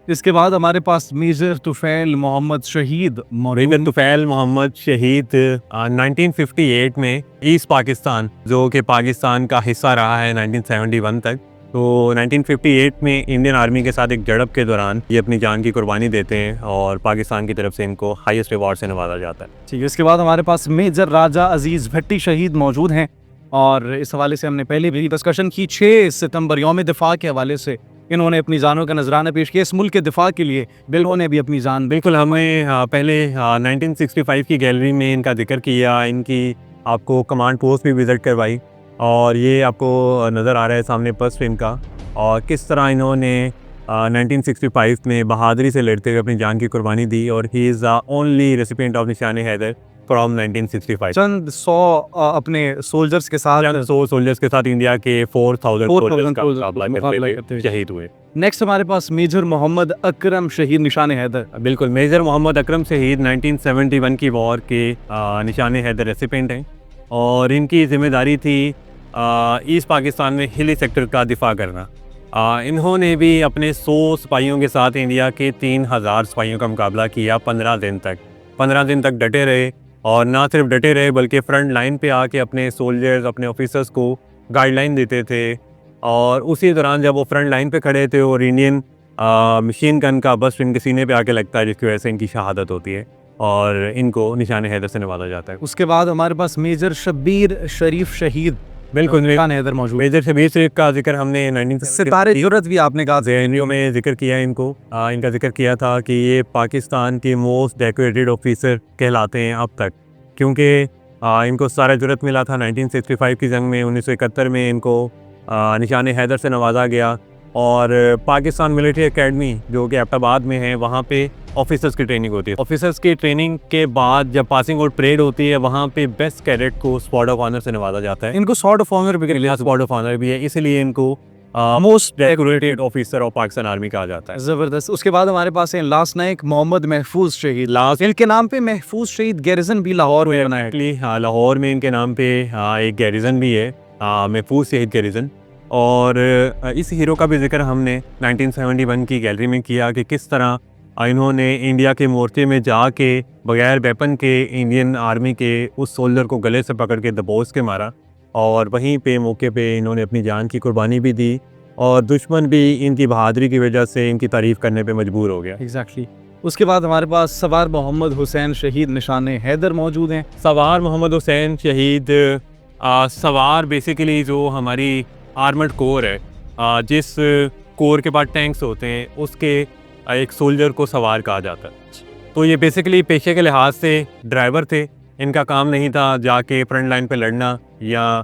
इसके बाद हमारे पास मेजर तुफैल मोहम्मद शहीद मेजर तुफैल मोहम्मद शहीद 1958 में ईस्ट पाकिस्तान, जो कि पाकिस्तान का हिस्सा रहा है 1971 तक, तो 1958 में इंडियन आर्मी के साथ एक झड़प के दौरान ये अपनी जान की कुर्बानी देते हैं और पाकिस्तान की तरफ से इनको हाईएस्ट रिवॉर्ड से नवाजा जाता है। ठीक है। इसके बाद हमारे पास मेजर राजा अजीज़ भट्टी शहीद मौजूद हैं और इस हवाले से हमने पहले भी डिस्कशन की। 6 सितंबर यौम दिफा के हवाले से इन्होंने अपनी जानों का नजराना पेश किया। इस मुल्क के दिफा के लिए बिल्हों ने भी अपनी जान। बिल्कुल, हमें पहले 1965 की गैलरी में इनका जिक्र किया, इनकी आपको कमांड पोस्ट भी विज़िट करवाई और ये आपको नज़र आ रहा है सामने फर्स्ट इनका, और किस तरह इन्होंने 1965 में बहादुरी से लड़ते हुए अपनी जान की कुर्बानी दी। और he is the only recipient of Nishan Haider from 1965। चंद 100 अपने सोल्जर्स के साथ 100 सोल्जर्स के साथ इंडिया के 4000 सोल्जर्स का मुकाबला मुकाबला करते करते हुए हुए शहीद हुए। नेक्स्ट हमारे पास मेजर मोहम्मद अकरम शहीद निशान हैदर। बिल्कुल, मेजर मोहम्मद अकरम शहीद 1971 की वॉर के निशान हैदर रेसिपिएंट हैं और इनकी जिम्मेदारी थी ईस्ट पाकिस्तान में हिली सेक्टर का दिफा करना। इन्होंने भी अपने 100 सिपाहियों के साथ इंडिया के 3000 सिपाहियों का मुकाबला किया 15 दिन तक। 15 दिन तक डटे रहे और ना सिर्फ डटे रहे बल्कि फ्रंट लाइन पे आके अपने सोल्जर्स, अपने ऑफिसर्स को गाइडलाइन देते थे। और उसी दौरान जब वो फ्रंट लाइन पे खड़े थे और इंडियन मशीन गन का बस इनके सीने पे आके लगता है, जिसकी वजह से इनकी शहादत होती है और इनको निशान हैदर से नवाजा जाता है। उसके बाद हमारे पास मेजर शब्बीर शरीफ शहीद बिल्कुल, निशान हैदर मौजूद। मेजर शबीर शरीफ का जिक्र हमने 1970 सितारे जरूरत भी आपने कहा जेएनयू में जिक्र किया इनको। इनका जिक्र किया था कि ये पाकिस्तान के मोस्ट डेकोरेटेड ऑफिसर कहलाते हैं अब तक, क्योंकि इनको सारा जरूरत मिला था 1965 की जंग में। 1971 में इनको निशान हैदर से नवाजा गया और पाकिस्तान मिलिट्री एकेडमी जो कि एबटाबाद में है, वहाँ पे ऑफिसर्स की ट्रेनिंग होती है। ऑफिसर्स की ट्रेनिंग के बाद जब पासिंग आउट परेड होती है, वहाँ पे बेस्ट कैडेट को स्वॉर्ड ऑफ ऑनर से नवाजा जाता है। इनको स्वॉर्ड ऑफ ऑनर भी स्वॉर्ड ऑफ ऑनर भी है, इसलिए इनको most decorated officer of Pakistan army कहा जाता है। जबरदस्त। उसके बाद हमारे पास है लास्ट नाइक मोहम्मद महफूज शहीद। लास्ट इनके नाम पे महफूज शहीद गैरिजन भी लाहौर में बना है। लाहौर में इनके नाम पे एक गैरिजन भी है, महफूज शहीद गैरिजन। और इस हीरो का भी जिक्र हमने 1971 की गैलरी में किया कि किस तरह इन्होंने इंडिया के मोर्चे में जाके बगैर वेपन के इंडियन आर्मी के उस सोल्जर को गले से पकड़ के दबोच के मारा और वहीं पे मौके पे इन्होंने अपनी जान की कुर्बानी भी दी और दुश्मन भी इनकी बहादुरी की वजह से इनकी तारीफ़ करने पे मजबूर हो गया। एग्जैक्टली। उसके बाद हमारे पास सवार मोहम्मद हुसैन शहीद निशान हैदर मौजूद हैं। सवार मोहम्मद हुसैन शहीद सवार बेसिकली जो हमारी आर्मर्ड कोर है, जिस कोर के पास टैंक्स होते हैं उसके एक सोल्जर को सवार कहा जाता है। तो ये बेसिकली पेशे के लिहाज से ड्राइवर थे, इनका काम नहीं था जाके फ्रंट लाइन पे लड़ना या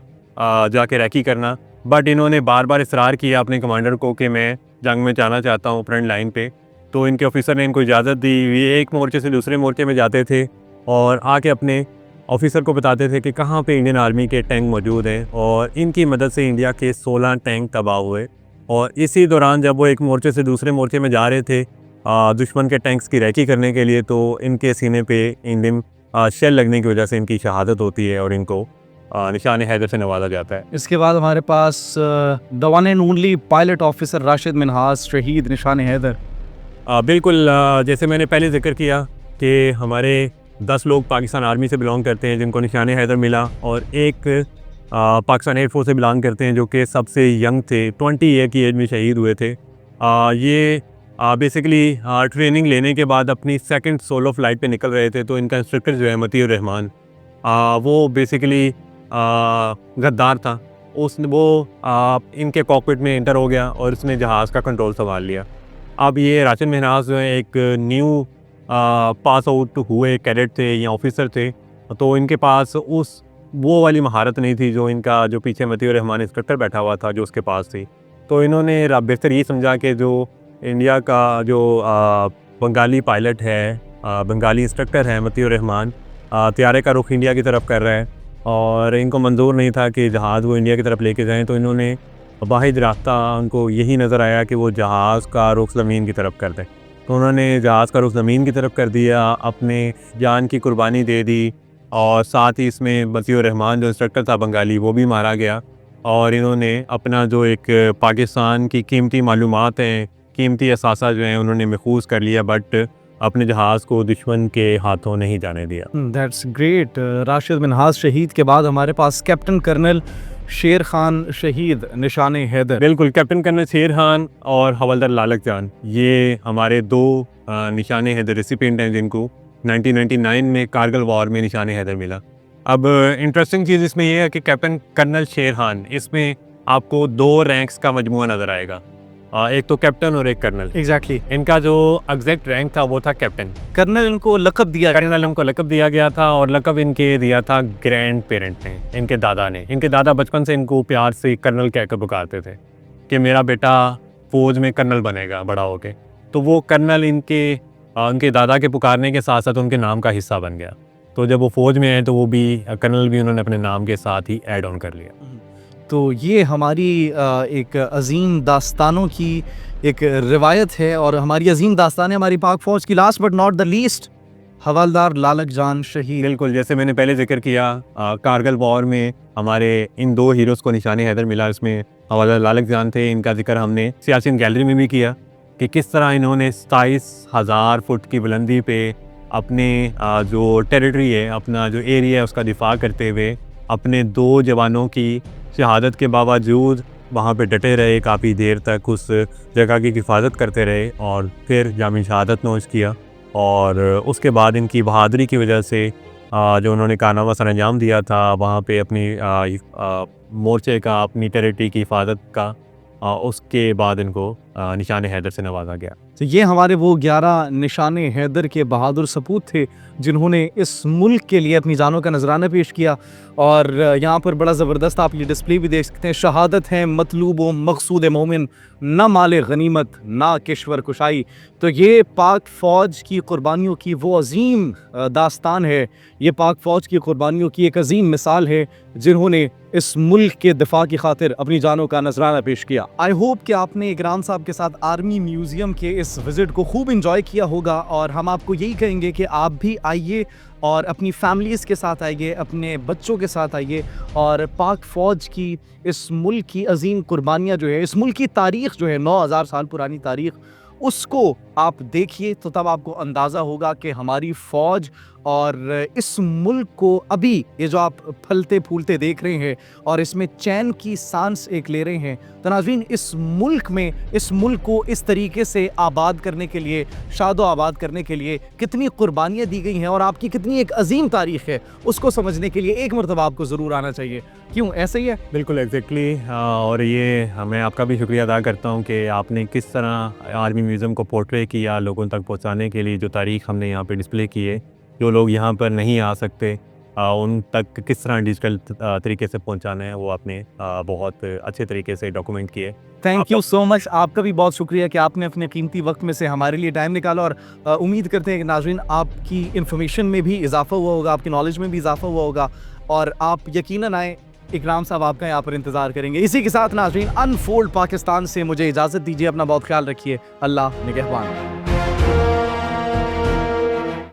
जाके रैकी करना, बट इन्होंने बार बार इसरार किया अपने कमांडर को कि मैं जंग में जाना चाहता हूँ फ्रंट लाइन पे। तो इनके ऑफिसर ने इनको इजाज़त दी, ये एक मोर्चे से दूसरे मोर्चे में जाते थे और आके अपने ऑफिसर को बताते थे कि कहाँ पे इंडियन आर्मी के टैंक मौजूद हैं, और इनकी मदद से इंडिया के 16 टैंक तबाह हुए। और इसी दौरान जब वो एक मोर्चे से दूसरे मोर्चे में जा रहे थे दुश्मन के टैंक्स की रैकी करने के लिए, तो इनके सीने पे इंडियन शेल लगने की वजह से इनकी शहादत होती है और इनको निशान हैदर से नवाजा जाता है। इसके बाद हमारे पास the one and only pilot officer Rashid Minhas शहीद निशान हैदर। बिल्कुल, जैसे मैंने पहले जिक्र किया कि हमारे 10 लोग पाकिस्तान आर्मी से बिलोंग करते हैं जिनको निशान हैदर मिला, और एक पाकिस्तान एयरफोर्स से बिलोंग करते हैं जो कि सबसे यंग थे, 20 ईयर की एज में शहीद हुए थे। ये बेसिकली ट्रेनिंग लेने के बाद अपनी सेकंड सोलो फ्लाइट पे निकल रहे थे, तो इनका इंस्ट्रक्टर जो है मतीउर रहमान, वो बेसिकली गद्दार था। वो इनके कॉकपिट में एंटर हो गया और उसने जहाज़ का कंट्रोल संभाल लिया। अब ये राशिद मिन्हाज जो है एक न्यू पास आउट हुए कैडेट थे या ऑफिसर थे, तो इनके पास वो वाली महारत नहीं थी जो पीछे मतीउर रहमान इंस्ट्रक्टर बैठा हुआ था जो उसके पास थी। तो इन्होंने बेहतर ये समझा कि जो इंडिया का जो बंगाली पायलट है, बंगाली इंस्ट्रक्टर है मतीउर रहमान, तैयारे का रुख इंडिया की तरफ कर रहा है और इनको मंजूर नहीं था कि जहाज़ वो इंडिया की तरफ लेके जाएं, तो इन्होंने वाहिद रास्ता उनको यही नज़र आया कि वो जहाज़ का रुख ज़मीन की तरफ कर दें। तो उन्होंने जहाज़ का रुख ज़मीन की तरफ कर दिया, अपने जान की कुर्बानी दे दी, और साथ ही इसमें मतीउर रहमान जो इंस्ट्रक्टर था बंगाली, वो भी मारा गया। और इन्होंने अपना जो एक पाकिस्तान की कीमती मालूमात हैं, कीमती असासा जो हैं, उन्होंने महफूज कर लिया, बट अपने जहाज़ को दुश्मन के हाथों नहीं जाने दिया। That's great. राशिद मिन्हाज शहीद के बाद हमारे पास कैप्टन कर्नल शेर खान शहीद निशान हैदर। बिल्कुल, कैप्टन कर्नल शेर खान और हवलदार लालक जान, ये हमारे 2 निशान हैदर रेसिपिएंट हैं जिनको 1999 में कारगिल वॉर में निशान हैदर मिला। अब इंटरेस्टिंग चीज़ इसमें यह है कि कैप्टन कर्नल शेर खान, इसमें आपको 2 रैंक्स का मजमुआ नज़र आएगा, एक तो कैप्टन और एक कर्नल। एग्जैक्टली। इनका जो एग्जैक्ट रैंक था वो था कैप्टन। कर्नल इनको लक़ब दिया गया था, और लक़ब इनके दिया था ग्रैंड पेरेंट ने, इनके दादा ने। इनके दादा बचपन से इनको प्यार से कर्नल कहकर पुकारते थे कि मेरा बेटा फ़ौज में कर्नल बनेगा बड़ा होके। तो वो कर्नल उनके दादा के पुकारने के साथ साथ उनके नाम का हिस्सा बन गया। तो जब वो फ़ौज में आए तो वो भी कर्नल भी उन्होंने अपने नाम के साथ ही ऐड ऑन कर लिया। तो ये हमारी एक अजीम दास्तानों की एक रिवायत है, और हमारी अजीम दास्तानें हमारी पाक फ़ौज की। Last but not the least, हवलदार लालक जान शहीद। बिल्कुल, जैसे मैंने पहले जिक्र किया, कारगिल वॉर में हमारे इन 2 हीरोज़ को निशान हैदर मिला। इसमें हवलदार लालक जान थे, इनका जिक्र हमने सियाचिन गैलरी में भी किया कि किस तरह इन्होंने 27,000 फुट की बुलंदी पे अपने जो टेरिटरी है, अपना जो एरिया है, उसका दिफा करते हुए अपने 2 जवानों की शहादत के बावजूद वहाँ पे डटे रहे, काफ़ी देर तक उस जगह की हिफाजत करते रहे, और फिर जामिन शहादत नोश किया। और उसके बाद इनकी बहादुरी की वजह से जो उन्होंने कारनामा सर अंजाम दिया था वहाँ पे अपनी मोर्चे का, अपनी टेरिटरी की हिफाजत का, उसके बाद इनको निशान हैदर से नवाजा गया। तो ये हमारे वो 11 निशान हैदर के बहादुर सपूत थे जिन्होंने इस मुल्क के लिए अपनी जानों का नजराना पेश किया। और यहाँ पर बड़ा ज़बरदस्त आप ये डिस्प्ले भी देख सकते हैं। शहादत है मतलूब व मकसूद मोमिन, न माल गनीमत ना किश्वर कुशाई। तो ये पाक फ़ौज की कुर्बानियों की वो अजीम दास्तान है, ये पाक फ़ौज की कुर्बानियों की एक अजीम मिसाल है जिन्होंने इस मुल्क के दिफा की खातिर अपनी जानों का नजराना पेश किया। आई होप कि आपने इकराम साहब के साथ आर्मी म्यूज़ियम के इस विज़िट को खूब इंजॉय किया होगा, और हम आपको यही कहेंगे कि आप भी आइए और अपनी फैमिलीज़ के साथ आइए, अपने बच्चों के साथ आइए, और पाक फ़ौज की इस मुल्क की अजीम कुर्बानियाँ जो है, इस मुल्क की तारीख़ जो है 9000 साल पुरानी तारीख़, उसको आप देखिए। तो तब आपको अंदाज़ा होगा कि हमारी फ़ौज और इस मुल्क को अभी ये जो आप फलते फूलते देख रहे हैं और इसमें चैन की सांस एक ले रहे हैं, तो नाज़रीन इस मुल्क में, इस मुल्क को इस तरीके से आबाद करने के लिए, शादो आबाद करने के लिए कितनी कुर्बानियाँ दी गई हैं और आपकी कितनी एक अजीम तारीख़ है, उसको समझने के लिए एक मरतबा आपको ज़रूर आना चाहिए। क्यों, ऐसे ही है? बिल्कुल एग्जैक्टली। और ये मैं आपका भी शुक्रिया अदा करता हूँ कि आपने किस तरह आर्मी म्यूज़ियम को पोर्ट्रे किया, लोगों तक पहुँचाने के लिए जो तारीख़ हमने यहाँ पे डिस्प्ले की है। जो लोग यहाँ पर नहीं आ सकते उन तक किस तरह डिजिटल तरीके से पहुंचाना है, वो आपने बहुत अच्छे तरीके से डॉक्यूमेंट किए। Thank you so much. आपका भी बहुत शुक्रिया कि आपने अपने कीमती वक्त में से हमारे लिए टाइम निकाला, और उम्मीद करते हैं कि नाज़रीन आपकी इन्फॉर्मेशन में भी इजाफा हुआ होगा, आपकी नॉलेज में भी इजाफा हुआ होगा, और आप यकीनन आए। इकराम साहब आपका यहाँ पर इंतज़ार करेंगे। इसी के साथ नाज़रीन, अनफोल्ड पाकिस्तान से मुझे इजाज़त दीजिए। अपना बहुत ख्याल रखिए। अल्लाह निगहबान।